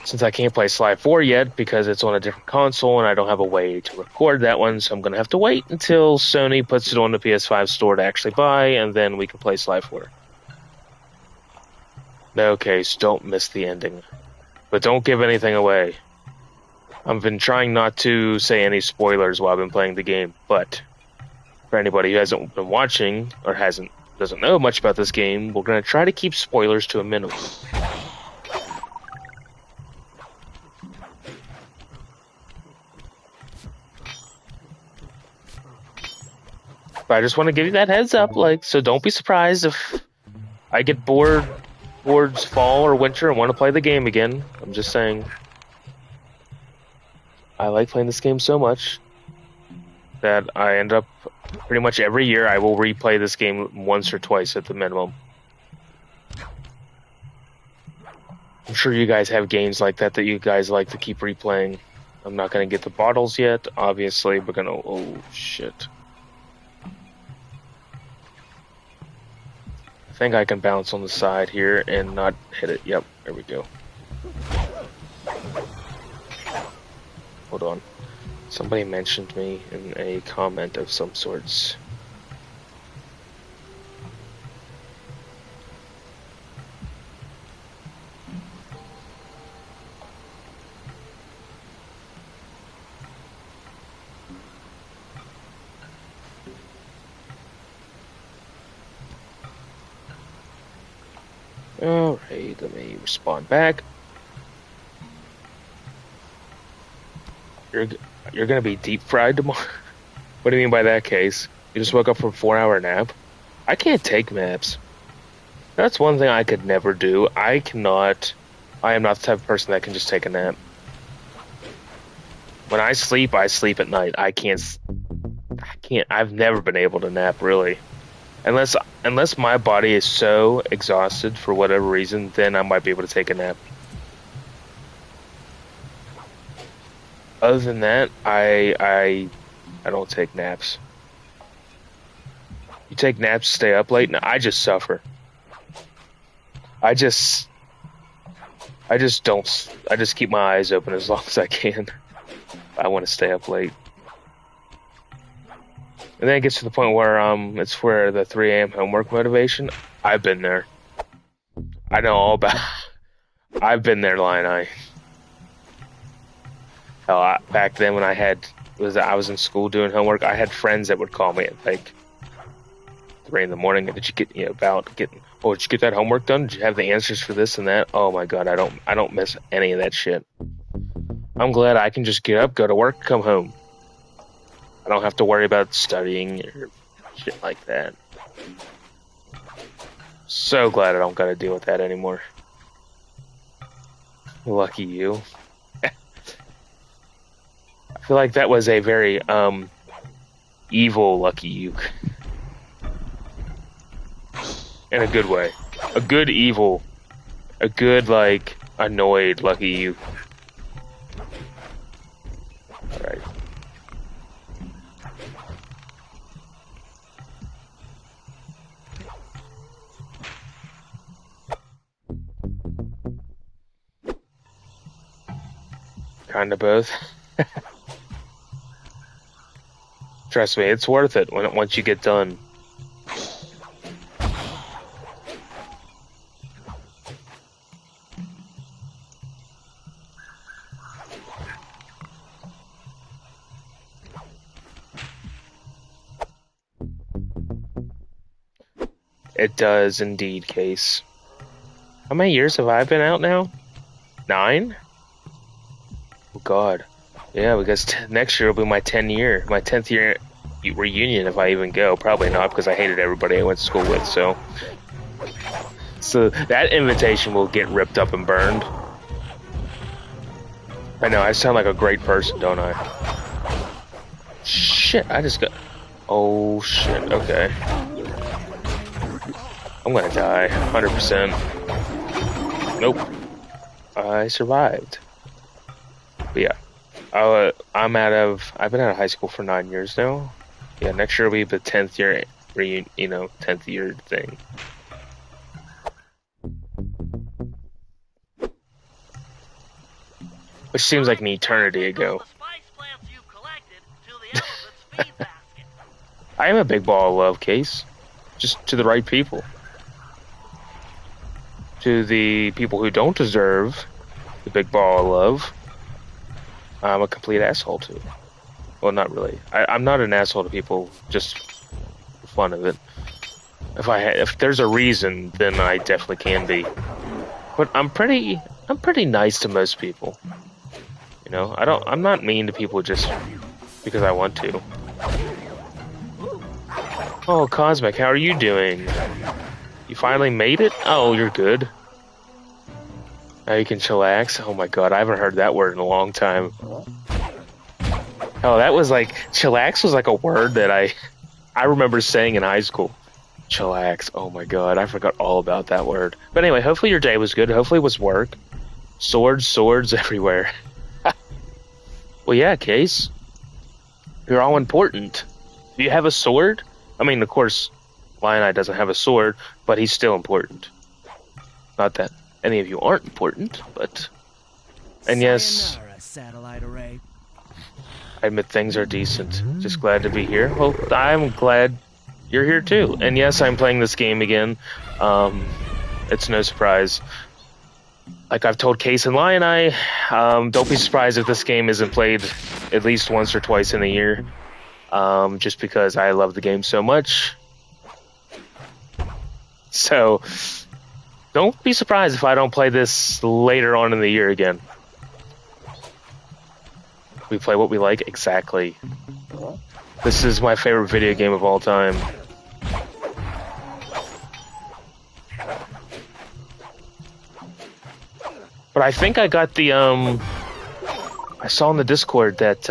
Since I can't play Slide 4 yet because it's on a different console and I don't have a way to record that one, so I'm going to have to wait until Sony puts it on the PS5 store to actually buy, and then we can play Slide 4. No, Case, don't miss the ending. But don't give anything away. I've been trying not to say any spoilers while I've been playing the game, but for anybody who hasn't been watching or doesn't know much about this game, we're going to try to keep spoilers to a minimum. But I just want to give you that heads up, so don't be surprised if I get bored towards fall or winter and want to play the game again. I'm just saying, I like playing this game so much that I end up pretty much every year I will replay this game once or twice at the minimum. I'm sure you guys have games like that you guys like to keep replaying. I'm not going to get the bottles yet, obviously. We're going to... Oh, shit. I think I can bounce on the side here and not hit it. Yep, there we go. Hold on. Somebody mentioned me in a comment of some sorts. Alright, let me respond back. You're gonna be deep fried tomorrow? What do you mean by that, Case? You just woke up from a 4-hour nap? I can't take naps. That's one thing I could never do. I cannot. I am not the type of person that can just take a nap. When I sleep at night. I can't. I've never been able to nap really, unless my body is so exhausted for whatever reason. Then I might be able to take a nap. Other than that, I don't take naps. You take naps, stay up late. No, I just suffer. I just don't. I just keep my eyes open as long as I can. I want to stay up late. And then it gets to the point where it's for the 3 a.m. homework motivation. I've been there. I know all about. I've been there, Lion Eye. Hell, back then when I was in school doing homework, I had friends that would call me at like 3 in the morning. Did you get Oh, did you get that homework done? Did you have the answers for this and that? Oh my god, I don't miss any of that shit. I'm glad I can just get up, go to work, come home. I don't have to worry about studying or shit like that. So glad I don't gotta deal with that anymore. Lucky you. I feel like that was a very evil lucky you. In a good way. A good evil. A good, like, annoyed lucky you. Alright. Kinda both. Trust me, it's worth it once you get done. It does indeed, Case. How many years have I been out now? 9? Oh god. Yeah, because next year will be my 10th year reunion if I even go. Probably not, because I hated everybody I went to school with, so that invitation will get ripped up and burned. I know, I sound like a great person, don't I? Shit, I just got... Oh shit, okay. I'm gonna die, 100%. Nope. I survived. But yeah. I've been out of high school for 9 years now. Yeah, next year will be the 10th year reunion, 10th year thing. Which seems like an eternity ago. I am a big ball of love, Case. Just to the right people. To the people who don't deserve the big ball of love, I'm a complete asshole to. Well, not really. I'm not an asshole to people just for fun of it. If there's a reason, then I definitely can be. But I'm pretty nice to most people. I'm not mean to people just because I want to. Oh, Cosmic, how are you doing? You finally made it? Oh, you're good. Now you can chillax. Oh my god, I haven't heard that word in a long time. Oh, that was like... Chillax was like a word that I remember saying in high school. Chillax. Oh my god, I forgot all about that word. But anyway, hopefully your day was good. Hopefully it was work. Swords everywhere. Well, yeah, Case. You're all important. Do you have a sword? I mean, of course, Lion-Eye doesn't have a sword, but he's still important. Not that any of you aren't important, but... And yes, satellite array. I admit things are decent. Just glad to be here. Well, I'm glad you're here too. And yes, I'm playing this game again. It's no surprise. Like I've told Case and Lion-Eye, don't be surprised if this game isn't played at least once or twice in a year. Just because I love the game so much. So, don't be surprised if I don't play this later on in the year again. We play what we like? Exactly. This is my favorite video game of all time. But I think I got the, I saw in the Discord that,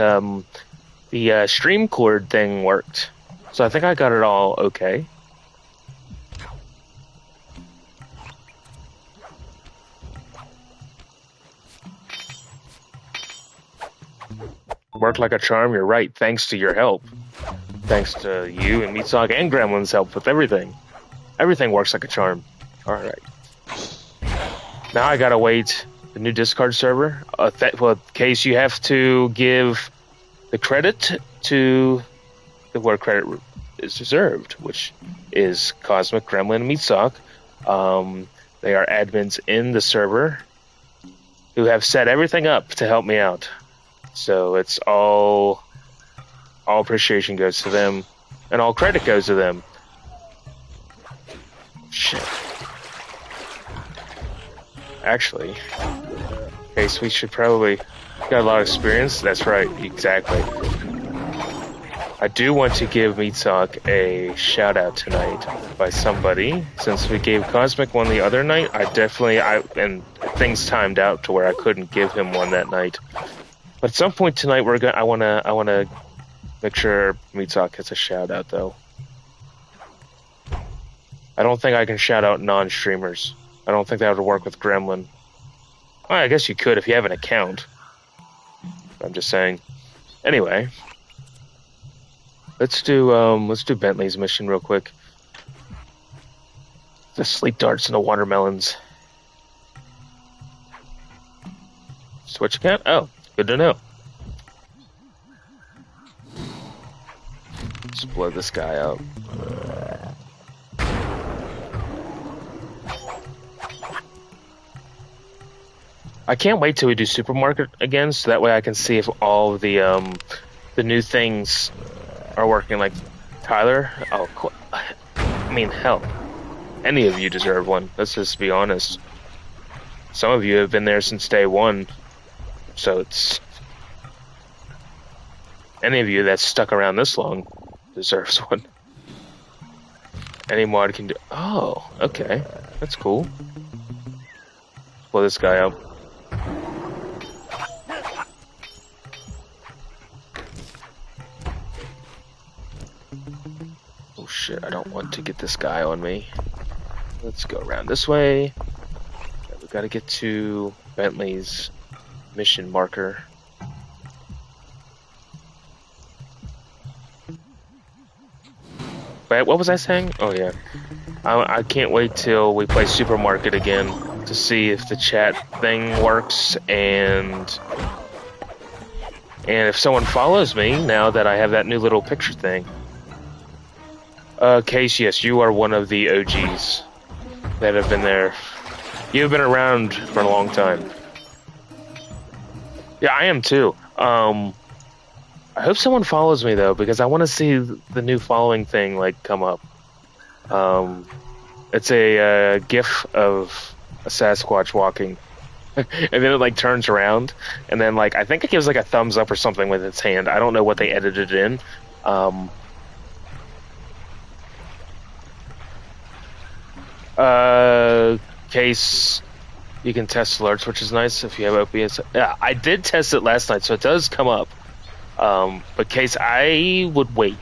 the stream cord thing worked. So I think I got it all okay. Worked like a charm, you're right, thanks to your help. Thanks to you and Meatsock and Gremlin's help with everything. Everything works like a charm. Alright. Now I gotta wait the new Discord server. Well, in case you have to give the credit to where credit is deserved, which is Cosmic, Gremlin, and Meatsock. They are admins in the server who have set everything up to help me out. So it's all appreciation goes to them, and all credit goes to them. Shit. Actually, Case, we should probably got a lot of experience. That's right, exactly. I do want to give Meatsock a shout out tonight by somebody. Since we gave Cosmic one the other night, and things timed out to where I couldn't give him one that night. But at some point tonight, I wanna make sure Meatsock gets a shout out though. I don't think I can shout out non-streamers. I don't think that would work with Gremlin. Well, I guess you could if you have an account. I'm just saying. Anyway, let's do Bentley's mission real quick. The sleep darts and the watermelons. Switch account? Oh, good to know. Let's blow this guy up. I can't wait till we do supermarket again, so that way I can see if all of the new things are working. Like Tyler, I mean, hell, any of you deserve one. Let's just be honest. Some of you have been there since day one, so it's any of you that's stuck around this long deserves one. Any mod can do. Oh, okay, that's cool. Blow this guy up. Oh shit, I don't want to get this guy on me. Let's go around this way. We gotta get to Bentley's mission marker. But what was I saying? Oh yeah. I can't wait till we play supermarket again to see if the chat thing works and if someone follows me now that I have that new little picture thing. Case, yes, you are one of the OGs that have been there. You've been around for a long time. Yeah, I am too. I hope someone follows me though, because I want to see the new following thing like come up. It's a GIF of a Sasquatch walking, and then it like turns around, and then like I think it gives like a thumbs up or something with its hand. I don't know what they edited in. Case, you can test alerts, which is nice if you have OBS. Yeah, I did test it last night, so it does come up. But Case, I would wait.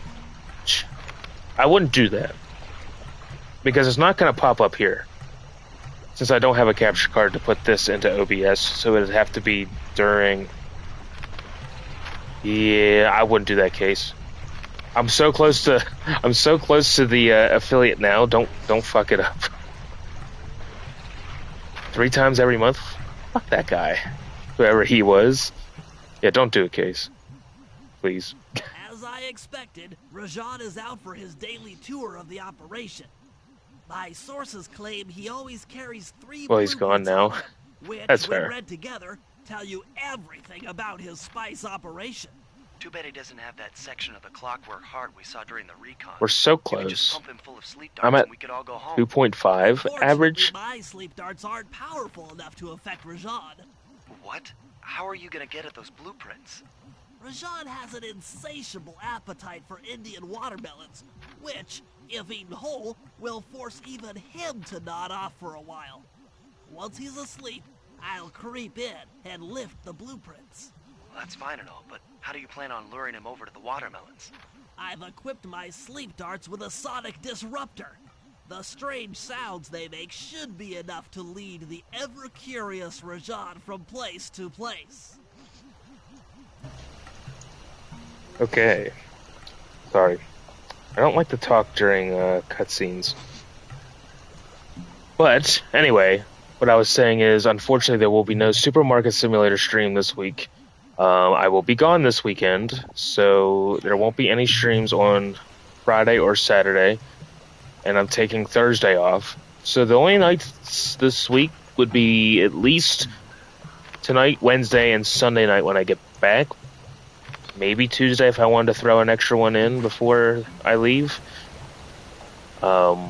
I wouldn't do that. Because it's not going to pop up here. Since I don't have a capture card to put this into OBS, so it would have to be during... Yeah, I wouldn't do that, Case. I'm so close to the affiliate now. Don't fuck it up. 3 times every month? Fuck that guy. Whoever he was. Yeah, don't do it, Case. Please. As I expected, Rajan is out for his daily tour of the operation. My sources claim he always carries 3 Well, he's gone now. Which, That's when fair. read together, tell you everything about his spice operation. Too bad he doesn't have that section of the clockwork heart we saw during the recon. We're so You could just close. pump him full of sleep darts I'm at and we could all go home. 2.5 average. My sleep darts aren't powerful enough to affect Rajan. What? How are you gonna get at those blueprints? Rajan has an insatiable appetite for Indian watermelons, which, if eaten whole, will force even him to nod off for a while. Once he's asleep, I'll creep in and lift the blueprints. Well, that's fine and all, but how do you plan on luring him over to the watermelons? I've equipped my sleep darts with a sonic disruptor. The strange sounds they make should be enough to lead the ever-curious Rajan from place to place. Okay. Sorry. I don't like to talk during cutscenes. But, anyway, what I was saying is, unfortunately, there will be no Supermarket Simulator stream this week. I will be gone this weekend, so there won't be any streams on Friday or Saturday, and I'm taking Thursday off. So the only nights this week would be at least tonight, Wednesday, and Sunday night when I get back. Maybe Tuesday if I wanted to throw an extra one in before I leave. But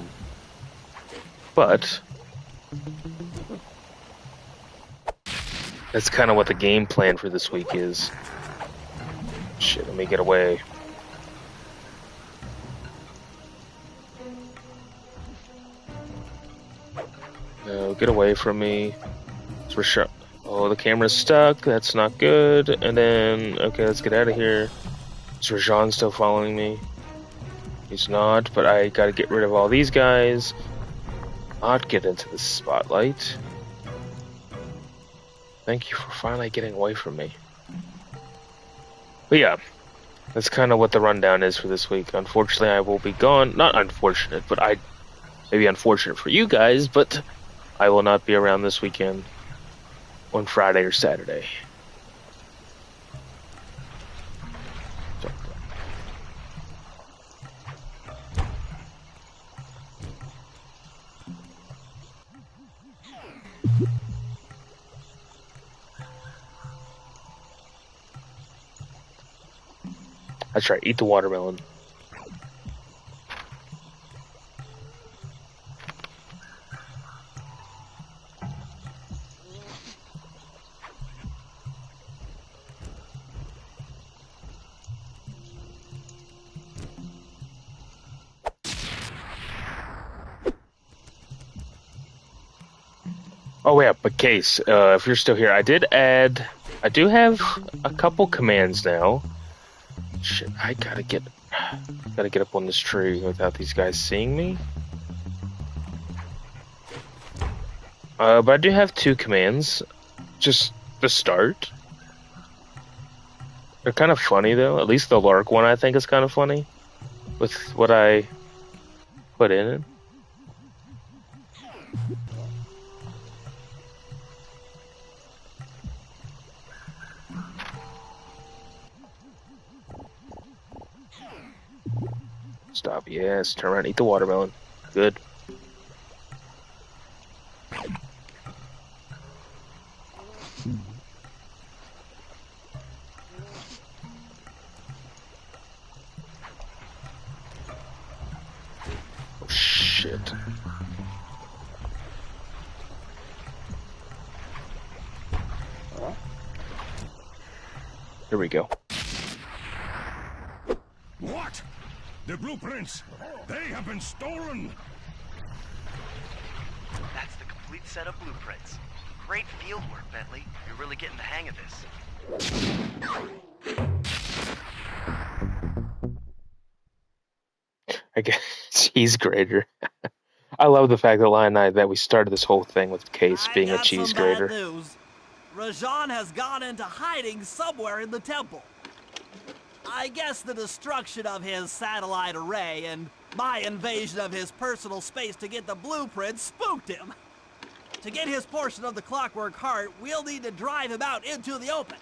that's kind of what the game plan for this week is. Shit, let me get away. No, get away from me. It's Rashawn. Oh, the camera's stuck. That's not good. And then, okay, let's get out of here. Is Rajan still following me? He's not, but I gotta get rid of all these guys. Not get into the spotlight. Thank you for finally getting away from me. But yeah, that's kind of what the rundown is for this week. Unfortunately, I will be gone. Not unfortunate, but maybe unfortunate for you guys, but I will not be around this weekend on Friday or Saturday. That's right, eat the watermelon. Oh yeah, but Case, if you're still here, I do have a couple commands now. Shit, I gotta get up on this tree without these guys seeing me. But I do have 2 commands, just to start. They're kind of funny though, at least the Lark one I think is kind of funny, with what I put in it. Stop, yes, turn around, eat the watermelon. Good. Oh, shit. Here we go. What? The blueprints! They have been stolen! That's the complete set of blueprints. Great field work, Bentley. You're really getting the hang of this. I guess cheese grater. I love the fact that we started this whole thing with Case being a cheese grater. Bad news. Rajan has gone into hiding somewhere in the temple. I guess the destruction of his satellite array and my invasion of his personal space to get the blueprints spooked him. To get his portion of the Clockwork Heart, we'll need to drive him out into the open.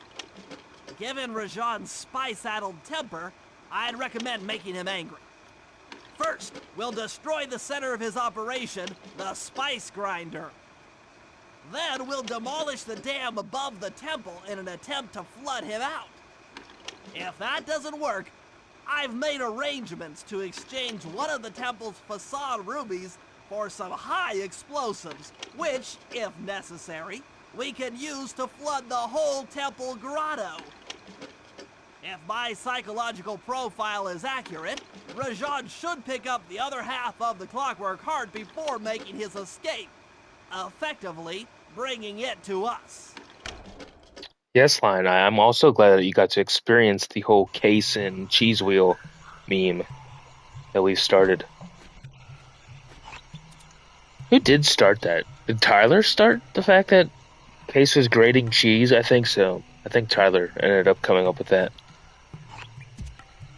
Given Rajan's spice-addled temper, I'd recommend making him angry. First, we'll destroy the center of his operation, the spice grinder. Then we'll demolish the dam above the temple in an attempt to flood him out. If that doesn't work, I've made arrangements to exchange one of the temple's facade rubies for some high explosives, which, if necessary, we can use to flood the whole temple grotto. If my psychological profile is accurate, Rajan should pick up the other half of the Clockwork Heart before making his escape, effectively bringing it to us. Yes, Lion Eye, I'm also glad that you got to experience the whole case and cheese wheel meme that we've started. Who did start that? Did Tyler start the fact that Case was grating cheese? I think so. I think Tyler ended up coming up with that.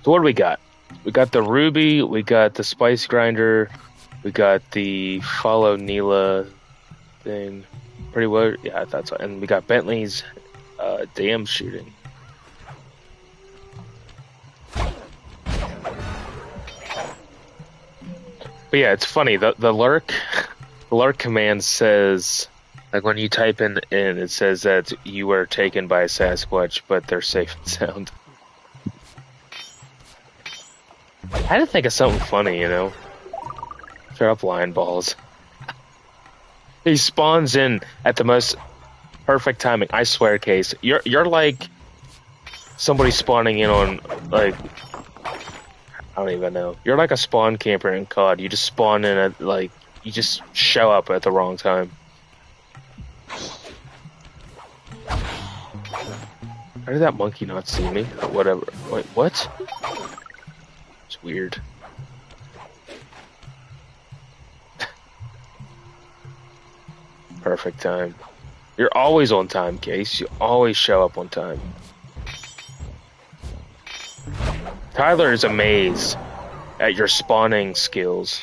So what do we got? We got the Ruby, we got the Spice Grinder, we got the Follow Neela thing. Pretty well, yeah, I thought so. And we got Bentley's dam shooting. But yeah, it's funny. The lurk command says, like when you type in, it says that you were taken by a Sasquatch, but they're safe and sound. I had to think of something funny, you know. Throw up lion balls. He spawns in at the most perfect timing. I swear, Case, you're like somebody spawning in on, like, I don't even know. You're like a spawn camper in COD. You just spawn in at, like, you just show up at the wrong time. How did that monkey not see me? Whatever. Wait, what? It's weird. Perfect time. You're always on time, Case. You always show up on time. Tyler is amazed at your spawning skills.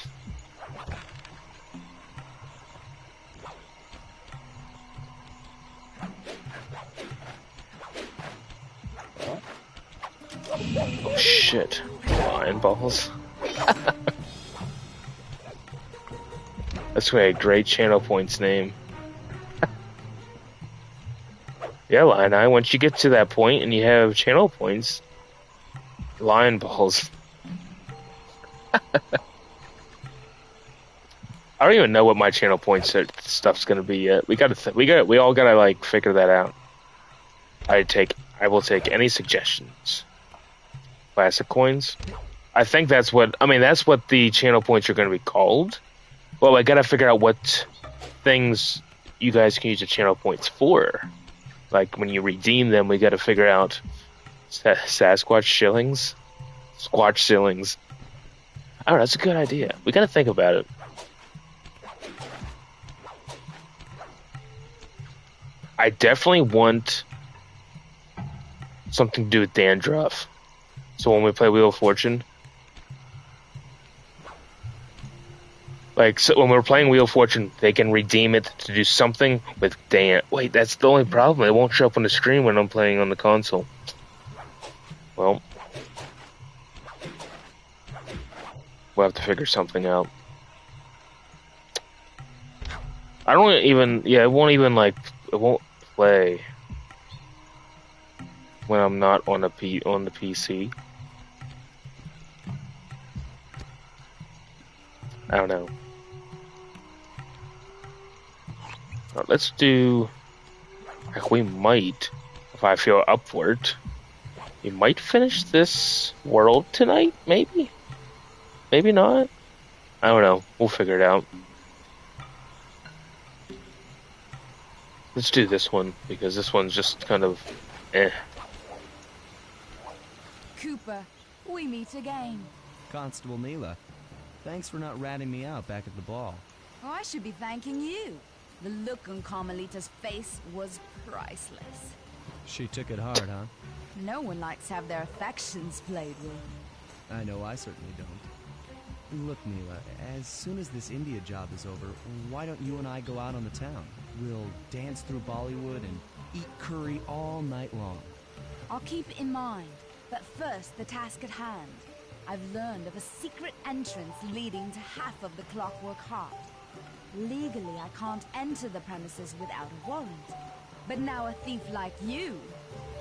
Oh shit. Lion balls. That's a great channel points name. Yeah, Lion Eye, once you get to that point and you have channel points, lion balls. I don't even know what my channel points stuff's gonna be yet. We all gotta like figure that out. I will take any suggestions. Classic coins. I think that's what the channel points are gonna be called. Well, I gotta figure out what things you guys can use the channel points for. Like when you redeem them, we gotta figure out Sasquatch shillings, Squatch shillings. I don't know. That's a good idea. We gotta think about it. I definitely want something to do with dandruff. So when we play Wheel of Fortune, like so when we're playing Wheel of Fortune, they can redeem it to do something with Dan. Wait, that's the only problem. It won't show up on the screen when I'm playing on the console. Well, we'll have to figure something out. I don't even. Yeah, it won't even like. It won't play when I'm not on the PC. I don't know. Let's do. Like we might, if I feel up for it, we might finish this world tonight. Maybe, maybe not. I don't know. We'll figure it out. Let's do this one because this one's just kind of, eh. Cooper, we meet again. Constable Neela, thanks for not ratting me out back at the ball. Oh, I should be thanking you. The look on Carmelita's face was priceless. She took it hard, huh? No one likes to have their affections played with. I know I certainly don't. Look, Neela, as soon as this India job is over, why don't you and I go out on the town? We'll dance through Bollywood and eat curry all night long. I'll keep it in mind, but first the task at hand. I've learned of a secret entrance leading to half of the Clockwork Heart. Legally, I can't enter the premises without a warrant. But now a thief like you...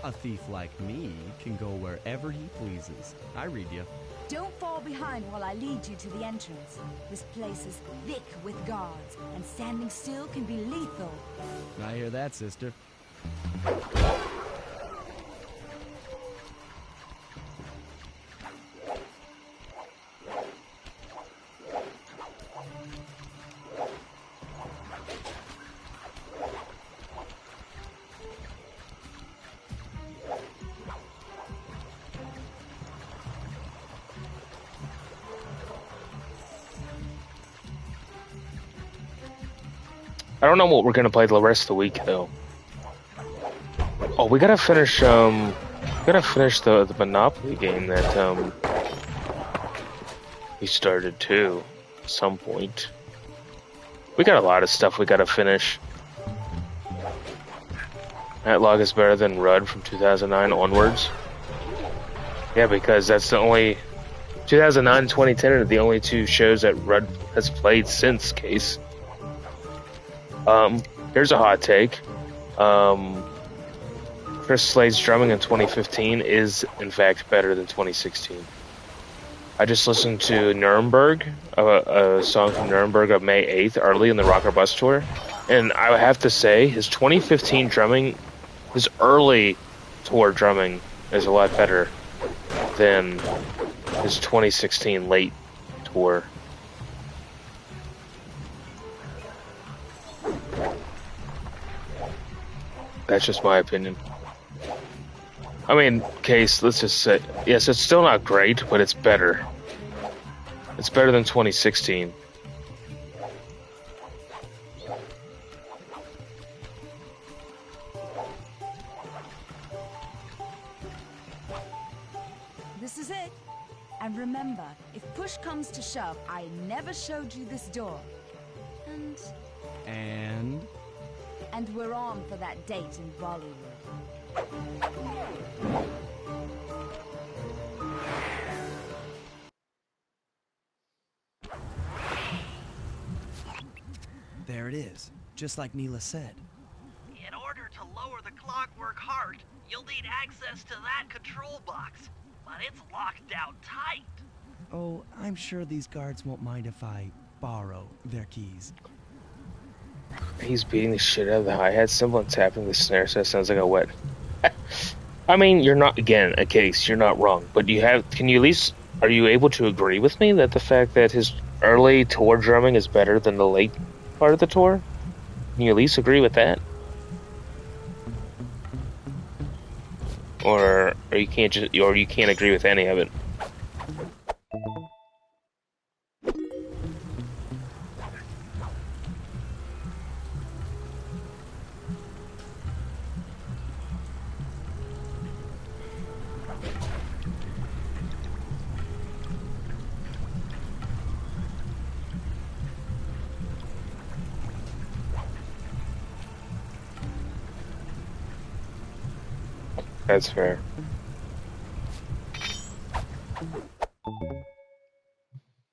A thief like me can go wherever he pleases. I read you. Don't fall behind while I lead you to the entrance. This place is thick with guards, and standing still can be lethal. I hear that, sister. I don't know what we're gonna play the rest of the week though. Oh, we gotta finish the Monopoly game that we started too at some point. We got a lot of stuff we gotta finish. That log is better than Rudd from 2009 onwards. Yeah, because that's the only 2009 and 2010 are the only two shows that Rudd has played since Case. Here's a hot take. Chris Slade's drumming in 2015 is in fact better than 2016. I just listened to Nuremberg, a song from Nuremberg of May 8th, early in the Rocker Bus Tour, and I have to say his 2015 drumming, his early tour drumming is a lot better than his 2016 late tour. That's just my opinion. I mean, Case, let's just say, yes, it's still not great, but it's better. It's better than 2016. This is it. And remember, if push comes to shove, I never showed you this door. And we're on for that date in Bollywood. there it is, just like Neela said. In order to lower the clockwork heart, you'll need access to that control box. But it's locked down tight. Oh, I'm sure these guards won't mind if I borrow their keys. He's beating the shit out of the hi-hat cymbal and tapping the snare, so it sounds like a wet. I mean, you're not, again, a Case, you're not wrong, but can you at least, are you able to agree with me that the fact that his early tour drumming is better than the late part of the tour? Can you at least agree with that? Or you can't agree with any of it? That's fair.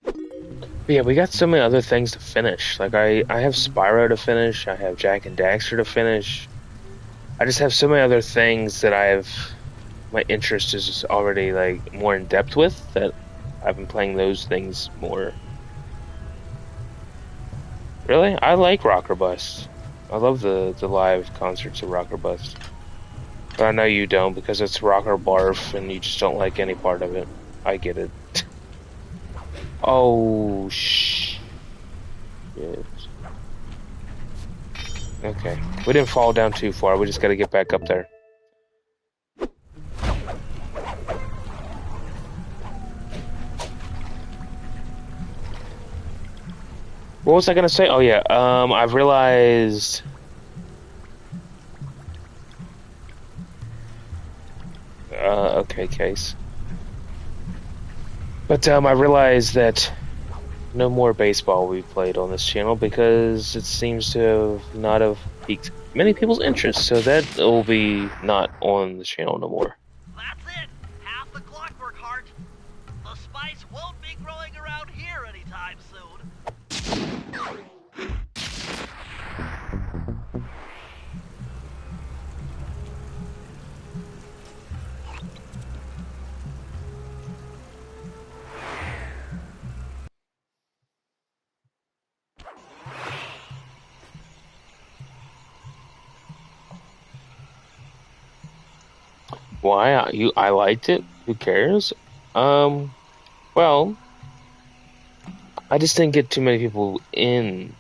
But yeah, we got so many other things to finish. Like, I have Spyro to finish, I have Jack and Daxter to finish. I just have so many other things that my interest is just already, like, more in depth with, that I've been playing those things more. Really? I like Rocker Bust. I love the live concerts of Rocker Bust. But I know you don't, because it's Rocker Barf and you just don't like any part of it. I get it. Oh, shit. Okay. We didn't fall down too far, we just gotta get back up there. What was I gonna say? Oh yeah, I've realized... okay, Case. But I realized that no more baseball will be played on this channel because it seems to not have piqued many people's interest, so that will be not on the channel no more. That's it. Half the clockwork heart. The spice won't be growing around here anytime soon. Why? I liked it. Who cares? Well, I just didn't get too many people in,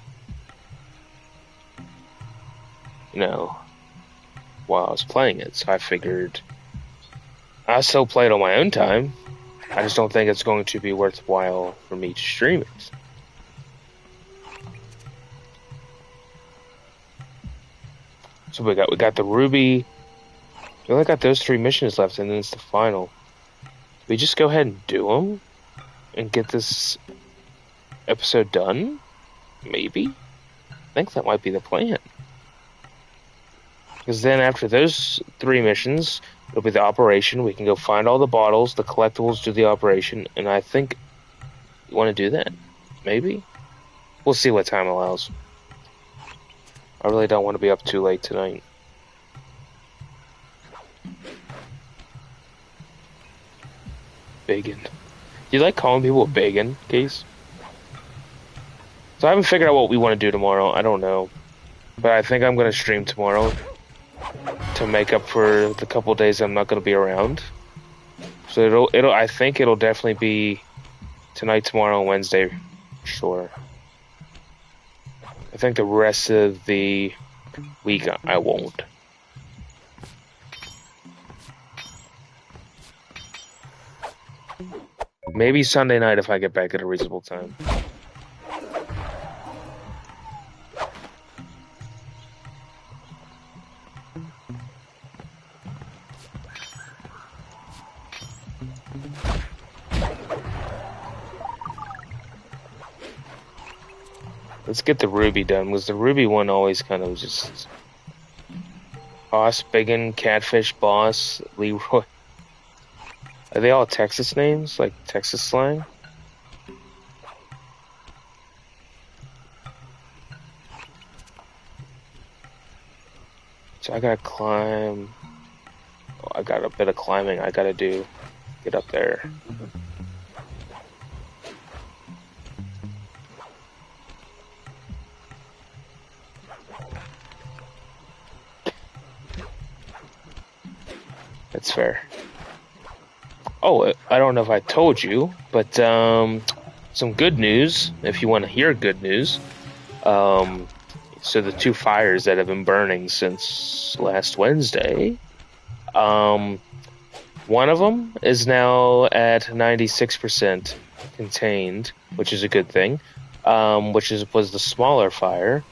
while I was playing it. So I figured I still play it on my own time. I just don't think it's going to be worthwhile for me to stream it. So we got the ruby. We only got those 3 missions left, and then it's the final. We just go ahead and do them and get this episode done? Maybe? I think that might be the plan. Because then after those 3 missions, it'll be the operation. We can go find all the bottles, the collectibles, do the operation, and I think you want to do that. Maybe? We'll see what time allows. I really don't want to be up too late tonight. Bacon. Do you like calling people bacon, Case? So I haven't figured out what we want to do tomorrow. I don't know. But I think I'm going to stream tomorrow to make up for the couple days I'm not going to be around. So I think it'll definitely be tonight, tomorrow, and Wednesday. Sure. I think the rest of the week I won't. Maybe Sunday night if I get back at a reasonable time. Let's get the Ruby done, because the Ruby one always kind of just... Boss, Biggin, Catfish, Boss, Leroy. Are they all Texas names? Like Texas slang? So I gotta climb... Oh, I got a bit of climbing I gotta do. Get up there. That's fair. Oh, I don't know if I told you, but some good news, if you want to hear good news. So the 2 fires that have been burning since last Wednesday, one of them is now at 96% contained, which is a good thing, was the smaller fire.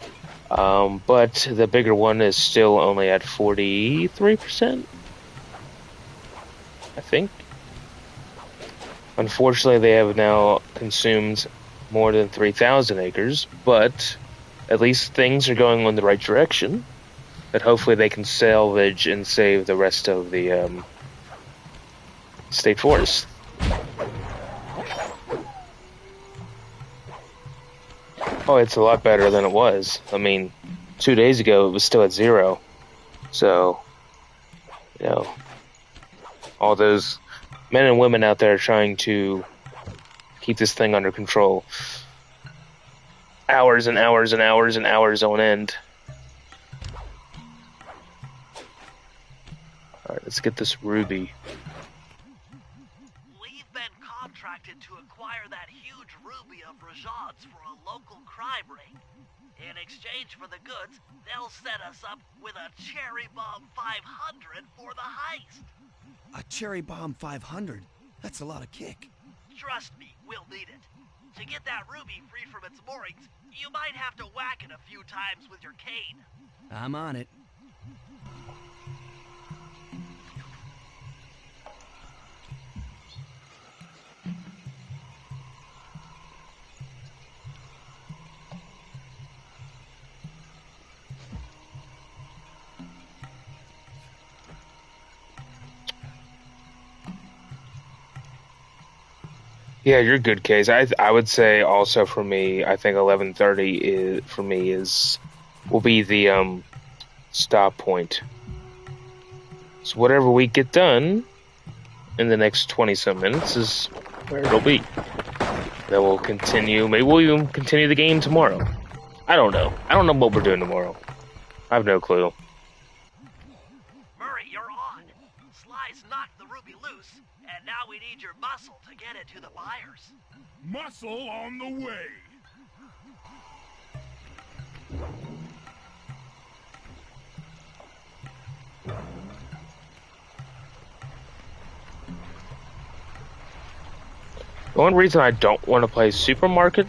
But the bigger one is still only at 43%. I think. Unfortunately, they have now consumed more than 3,000 acres, but at least things are going in the right direction. But hopefully they can salvage and save the rest of the state forest. Oh, it's a lot better than it was. I mean, 2 days ago it was still at 0. So, you know, all those men and women out there trying to keep this thing under control. Hours and hours and hours and hours on end. Alright, let's get this ruby. We've been contracted to acquire that huge ruby of Rajad's for a local crime ring. In exchange for the goods, they'll set us up with a cherry bomb 500 for the heist. A cherry bomb 500? That's a lot of kick. Trust me, we'll need it. To get that ruby free from its moorings, you might have to whack it a few times with your cane. I'm on it. Yeah, you're good, Case. I would say also for me, I think 11:30 will be the stop point. So whatever we get done in the next 20-some minutes is where it'll be. Then we'll continue. Maybe we'll even continue the game tomorrow. I don't know. I don't know what we're doing tomorrow. I have no clue. Murray, you're on. Sly's knocked the ruby loose, and now we need your muscle to get it to the buyers. Muscle on the way. The only reason I don't want to play Supermarket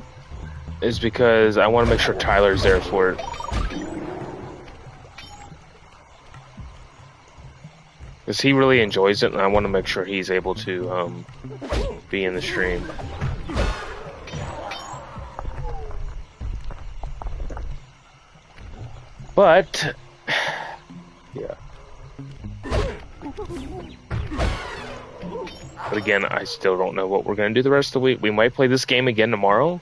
is because I want to make sure Tyler's there for it. Because he really enjoys it, and I want to make sure he's able to be in the stream. But yeah. But again, I still don't know what we're gonna do the rest of the week. We might play this game again tomorrow.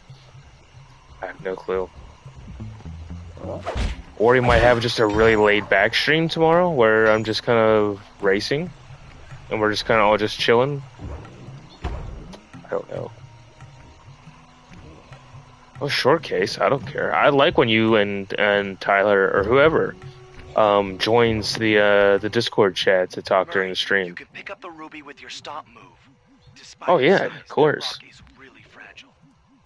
I have no clue. Or we might have just a really laid back stream tomorrow where I'm just kind of racing and we're just kind of all just chilling. I don't know. Oh, short case, I don't care. I like when you and Tyler or whoever joins the Discord chat to talk during the stream. You can pick up the ruby with your stomp move. Despite Oh yeah, its size, of course. the rock is really fragile.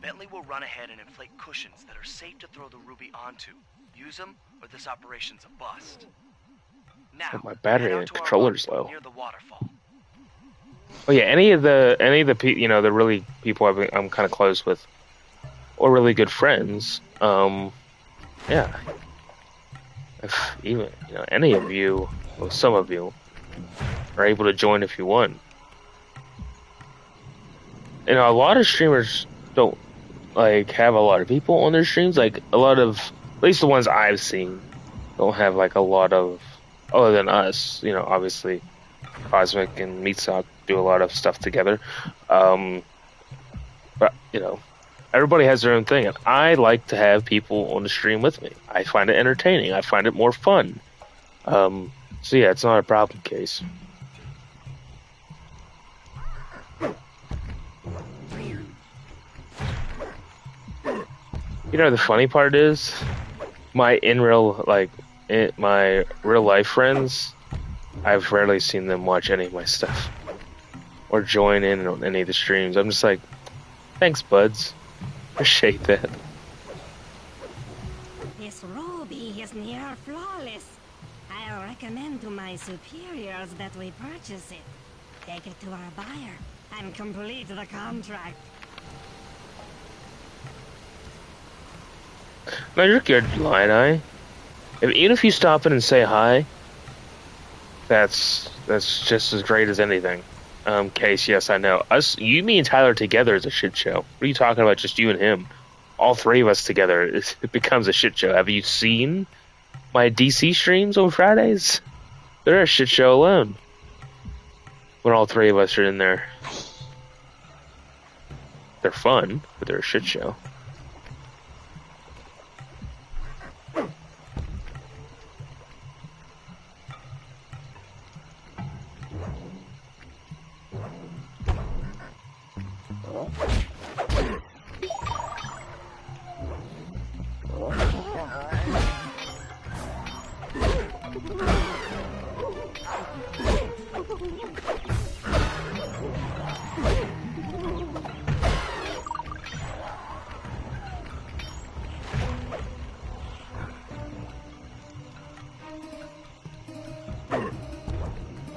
Bentley will run ahead and inflate cushions that are safe to throw the ruby onto. Use them, or this operation's a bust. Now, Oh, my battery head out and to our controller's rendezvous low. near the waterfall. Oh yeah, any of the the really people I'm kind of close with, or really good friends. Yeah. If even any of you, or some of you, are able to join if you want. A lot of streamers don't have a lot of people on their streams. Like a lot of, at least the ones I've seen, don't have a lot of, other than us. Obviously, Cosmic and Meatsock do a lot of stuff together. But everybody has their own thing, and I like to have people on the stream with me. I find it entertaining. I find it more fun. So yeah, it's not a problem case. The funny part is, my real life friends, I've rarely seen them watch any of my stuff or join in on any of the streams. I'm just like, thanks, buds. Appreciate that. This ruby is near flawless. I'll recommend to my superiors that we purchase it, take it to our buyer, and complete the contract. No, you're good, Lion Eye. Even if you stop in and say hi, that's just as great as anything. Case, yes, I know. You, me, and Tyler together is a shit show. What are you talking about? Just you and him. All three of us together, it becomes a shit show. Have you seen my DC streams on Fridays? They're a shit show alone. When all three of us are in there. They're fun, but they're a shit show.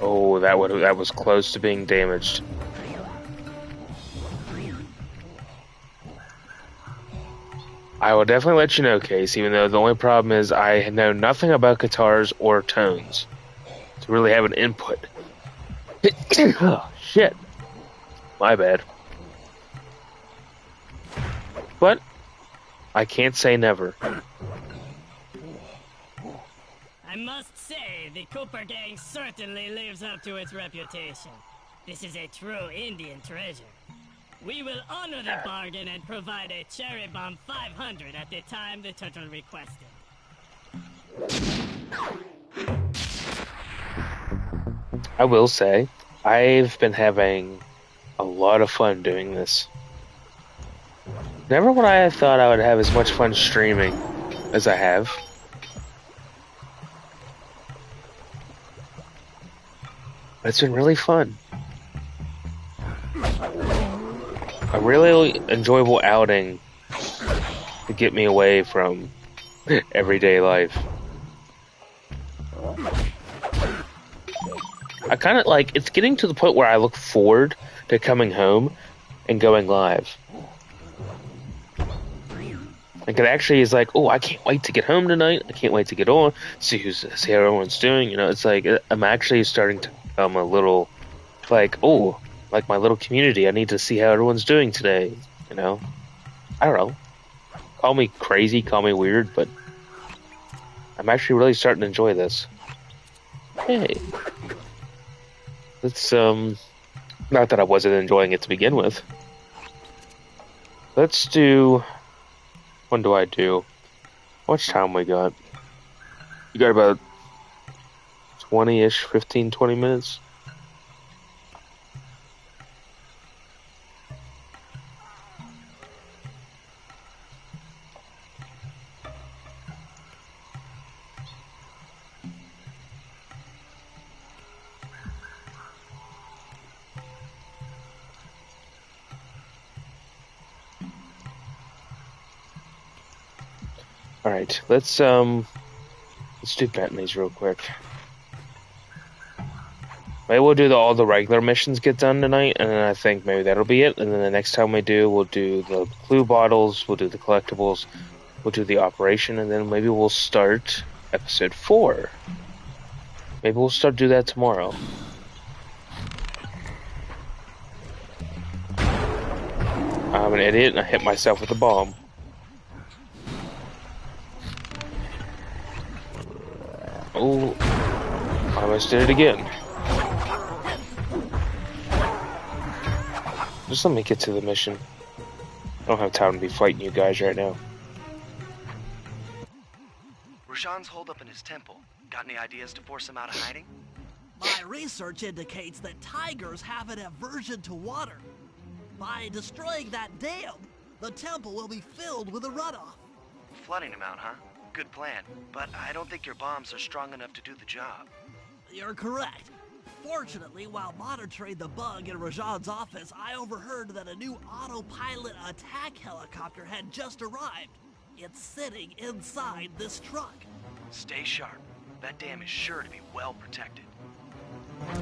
Oh, that was close to being damaged. I will definitely let you know, Case, even though the only problem is I know nothing about guitars or tones to really have an input. Oh, shit. My bad. But I can't say never. I must say, the Cooper gang certainly lives up to its reputation. This is a true Indian treasure. We will honor the bargain and provide a cherry bomb 500 at the time the turtle requested. I will say, I've been having a lot of fun doing this. Never would I have thought I would have as much fun streaming as I have. It's been really fun. A really enjoyable outing to get me away from everyday life. I kind of it's getting to the point where I look forward to coming home and going live. It actually is oh, I can't wait to get home tonight. I can't wait to get on, see how everyone's doing. It's I'm actually starting to I'm a little like, oh, like my little community. I need to see how everyone's doing today. You know, I don't know. Call me crazy, call me weird, but I'm actually really starting to enjoy this. Hey, it's not that I wasn't enjoying it to begin with. Let's do. When do I do? How much time we got? You got about 20-ish, 15, 20 minutes. All right, let's do Bentley's real quick. Maybe we'll do all the regular missions get done tonight, and then I think maybe that'll be it. And then the next time we do, we'll do the clue bottles, we'll do the collectibles, we'll do the operation, and then maybe we'll start episode 4. Maybe we'll do that tomorrow. I'm an idiot, and I hit myself with a bomb. Oh, I almost did it again. Just let me get to the mission. I don't have time to be fighting you guys right now. Rajan's holed up in his temple. Got any ideas to force him out of hiding? My research indicates that tigers have an aversion to water. By destroying that dam, the temple will be filled with a runoff. Flooding him out, huh? Good plan. But I don't think your bombs are strong enough to do the job. You're correct. Fortunately, while monitoring the bug in Rajan's office, I overheard that a new autopilot attack helicopter had just arrived. It's sitting inside this truck. Stay sharp. That dam is sure to be well protected. All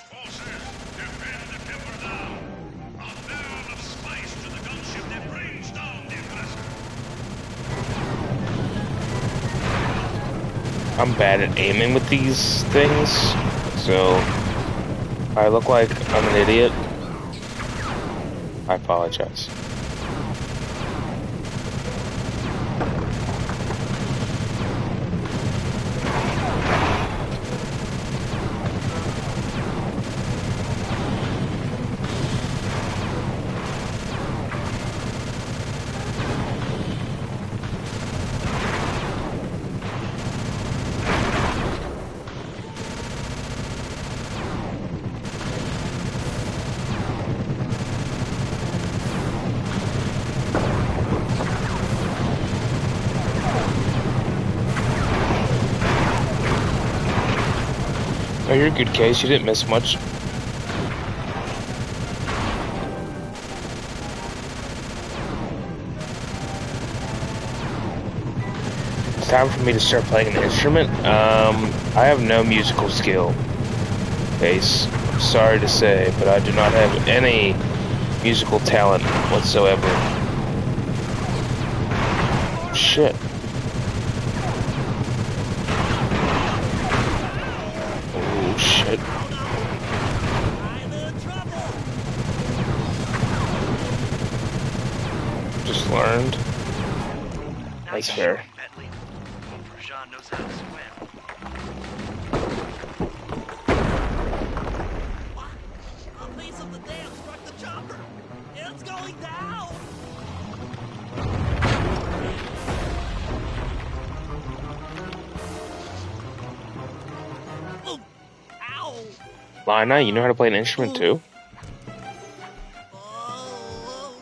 forces, defend the timber now. A barrel of spice to the gunship that brings down the aggressor. I'm bad at aiming with these things, so I look like I'm an idiot. I apologize. Oh, you're a good case. You didn't miss much. It's time for me to start playing an instrument. I have no musical skill. Case. I'm sorry to say, but I do not have any musical talent whatsoever. Shit. Shit. I'm in trouble! Just learned. Nice fair. Bentley. Rajan knows how to swim. What? A piece of the dam struck the chopper! It's going down! Oh, ow! Lina, you know how to play an instrument too? Oh.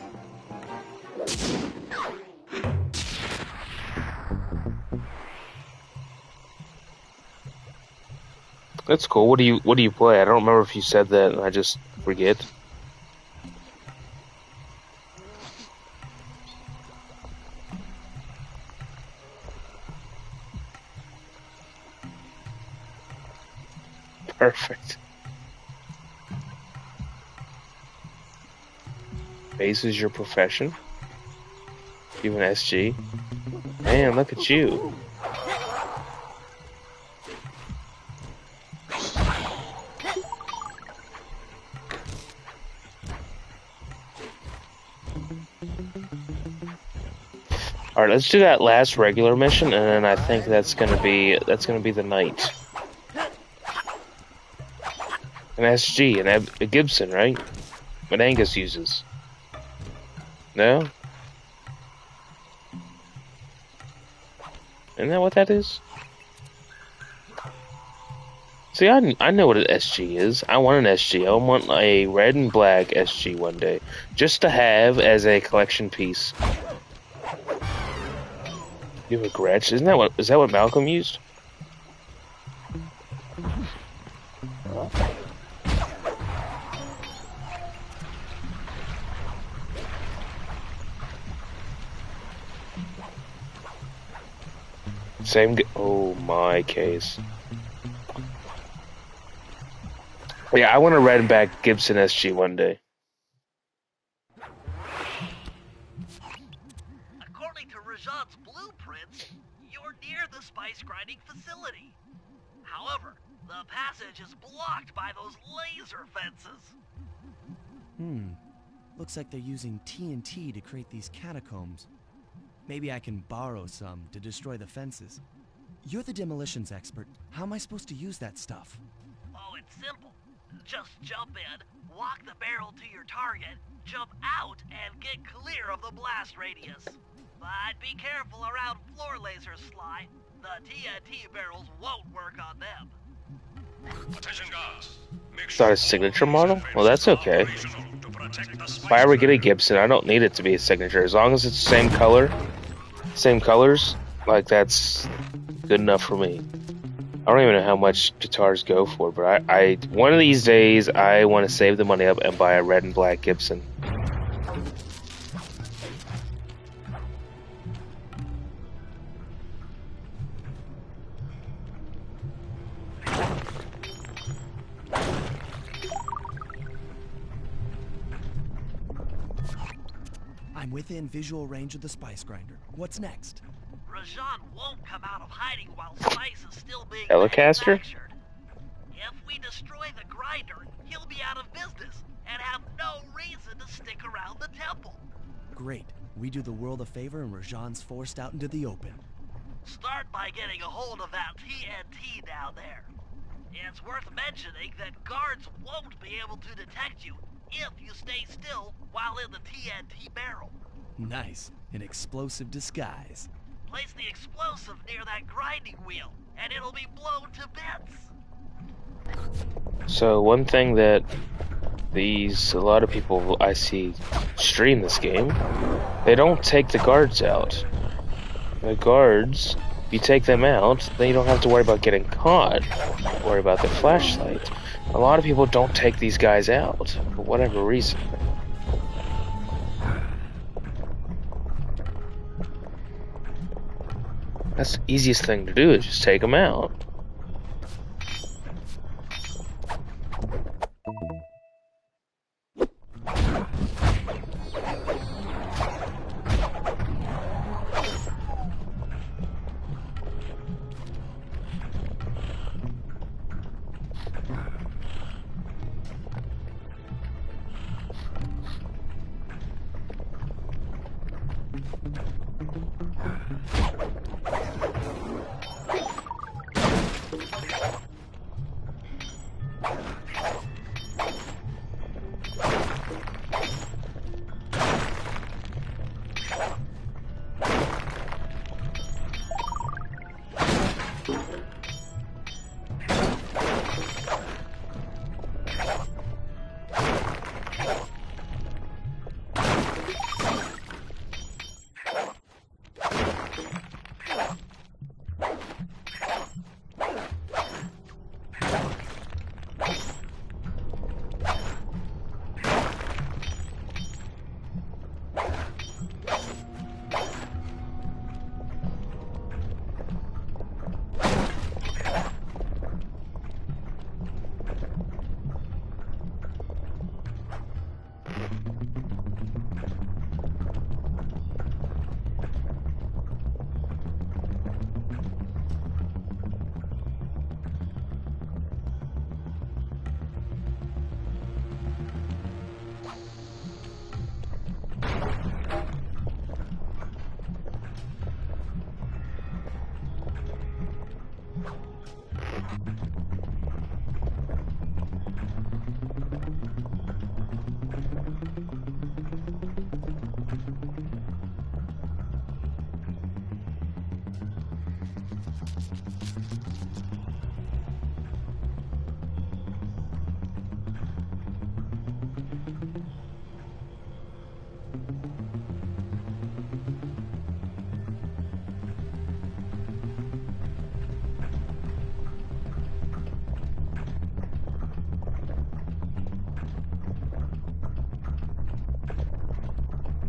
That's cool. What do you play? I don't remember if you said that and I just forget. Perfect. Bass is your profession? You an SG? Man, look at you. Alright, let's do that last regular mission, and then I think that's gonna be the night. An SG, a Gibson, right? What Angus uses. No? Isn't that what that is? See, I know what an SG is. I want an SG. I want a red and black SG one day. Just to have as a collection piece. You have a Gretsch? Is that what Malcolm used? Oh my case. Yeah, I want a red and black Gibson SG one day. According to Rajan's blueprints, you're near the spice grinding facility. However, the passage is blocked by those laser fences. Looks like they're using TNT to create these catacombs. Maybe I can borrow some to destroy the fences. You're the demolitions expert. How am I supposed to use that stuff? Oh, it's simple. Just jump in, walk the barrel to your target, jump out, and get clear of the blast radius. But be careful around floor lasers, Sly. The TNT barrels won't work on them. Attention guards. It's not a signature model? Well, that's okay. If I ever get a Gibson, I don't need it to be a signature. As long as it's the same color, same colors, like that's good enough for me. I don't even know how much guitars go for, but I one of these days I want to save the money up and buy a red and black Gibson. I'm within visual range of the spice grinder. What's next? Rajan won't come out of hiding while spice is still being Telecaster? manufactured. If we destroy the grinder, he'll be out of business and have no reason to stick around the temple. Great. We do the world a favor and Rajan's forced out into the open. Start by getting a hold of that TNT down there. It's worth mentioning that guards won't be able to detect you if you stay still while in the TNT barrel. Nice. An explosive disguise. Place the explosive near that grinding wheel, and it'll be blown to bits. So one thing that a lot of people I see stream this game, they don't take the guards out. The guards, if you take them out, then you don't have to worry about getting caught. Worry about the flashlight. A lot of people don't take these guys out for whatever reason. That's the easiest thing to do, is just take them out.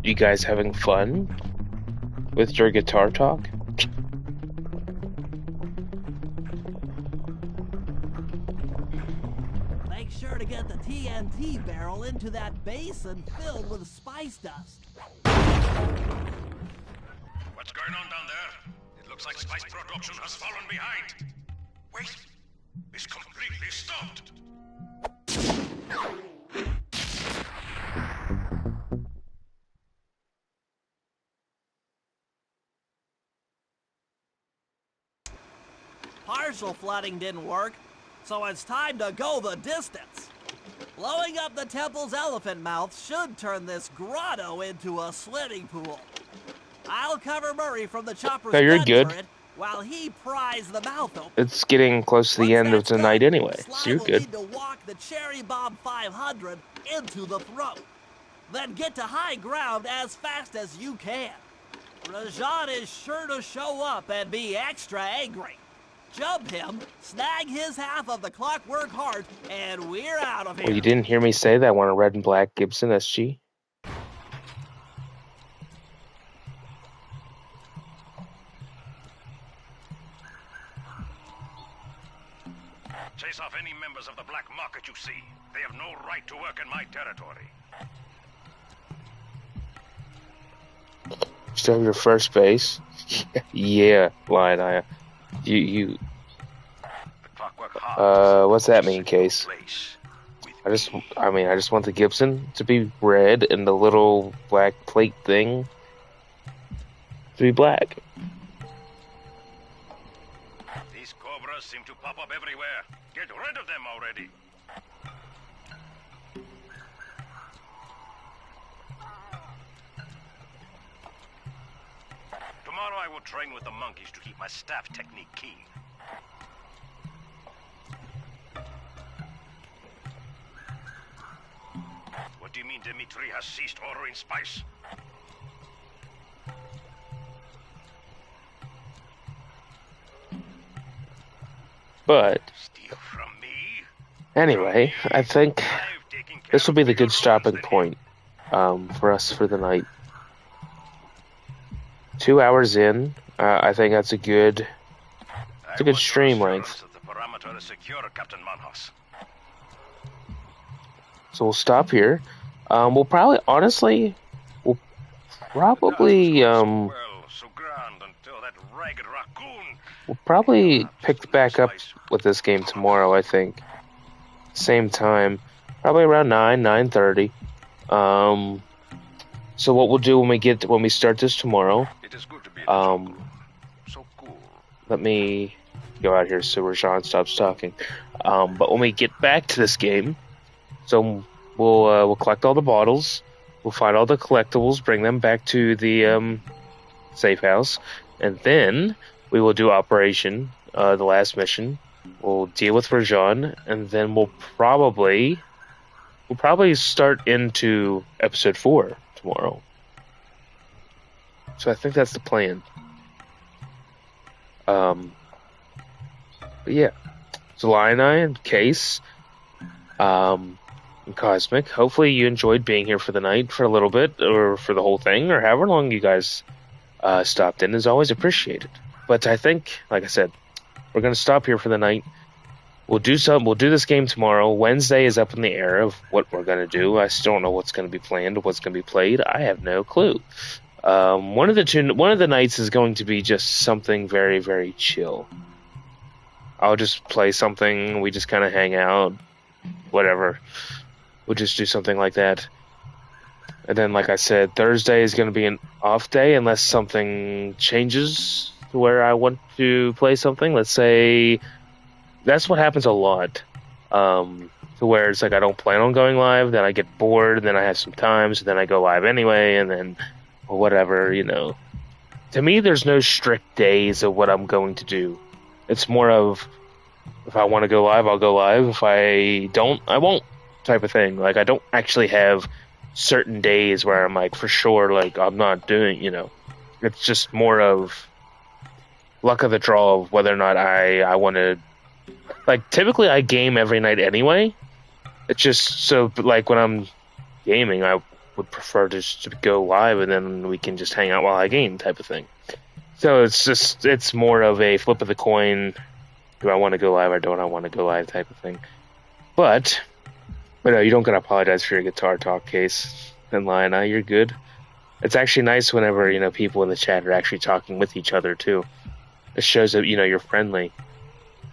you guys having fun with your guitar talk? Make sure to get the TNT barrel into that basin filled with spice dust. What's going on down there? It looks like spice production has fallen behind. Wait, it's completely stopped. Partial flooding didn't work, so it's time to go the distance. Blowing up the temple's elephant mouth should turn this grotto into a swimming pool. I'll cover Murray from the chopper's No, you're gun good. turret while he pries the mouth open. It's getting close to the Once end of that's tonight done, anyway, so Sly you're will good. need to walk the Cherry Bomb 500 into the throat. Then get to high ground as fast as you can. Rajan is sure to show up and be extra angry. Jump him, snag his half of the clockwork heart, and we're out of here. Well, you didn't hear me say that I want a red and black Gibson SG? Chase off any members of the black market you see. They have no right to work in my territory. Still your first base? Yeah, Lion-Eye. You, The clockwork heart what's that mean, Case? place with I just want the Gibson to be red and the little black plate thing to be black. These cobras seem to pop up everywhere. Get rid of them already. Tomorrow I will train with the monkeys to keep my staff technique keen. What do you mean Dimitri has ceased ordering spice? But Steal from me? anyway, I think I've taken care this will of be the bigger good stopping wrongs than point for us for the night. 2 hours in, I think that's a good I a good want your stream assurance length. that the parameter is secure, Captain Manhos. So we'll stop here. We'll probably, honestly, we'll probably So grand until that ragged raccoon. we'll probably pick back up with this game tomorrow. I think same time, probably around 9:30. So what we'll do when we start this tomorrow, It is good to be in the jungle. So cool. let me go out here so Rajan stops talking. But when we get back to this game, so we'll collect all the bottles, we'll find all the collectibles, bring them back to the safe house, and then we will do Operation, the last mission. We'll deal with Rajan, and then we'll probably start into episode 4 tomorrow. So I think that's the plan. But yeah. So Lion-Eye and Case, and Cosmic, hopefully you enjoyed being here for the night for a little bit, or for the whole thing, or however long you guys stopped in is always appreciated. But I think, like I said, we're going to stop here for the night. We'll do this game tomorrow. Wednesday is up in the air of what we're going to do. I still don't know what's going to be planned, what's going to be played. I have no clue. One of the nights is going to be just something very, very chill. I'll just play something, we just kind of hang out, whatever. We'll just do something like that. And then, like I said, Thursday is going to be an off day unless something changes to where I want to play something. Let's say that's what happens a lot. To where it's like I don't plan on going live, then I get bored, then I have some time, so then I go live anyway, and then whatever, you know. To me, there's no strict days of what I'm going to do. It's more of, if I want to go live, I'll go live. If I don't, I won't, type of thing. Like, I don't actually have certain days where I'm like, for sure, like, I'm not doing, you know. It's just more of luck of the draw of whether or not I want to. Like, typically I game every night anyway. It's just, so, like, when I'm gaming, I would prefer to just go live and then we can just hang out while I game type of thing. So it's more of a flip of the coin. Do I want to go live or don't I want to go live type of thing. But no, you don't gotta apologize for your guitar talk, Case and Lion. You're good. It's actually nice whenever, people in the chat are actually talking with each other too. It shows that, you're friendly.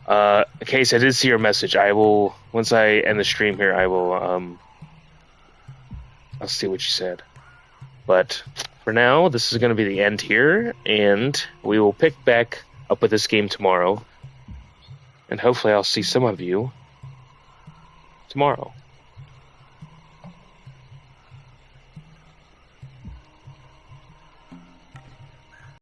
Case, I did see your message. I will, once I end the stream here, I'll see what you said. But for now, this is going to be the end here, and we will pick back up with this game tomorrow. And hopefully I'll see some of you tomorrow.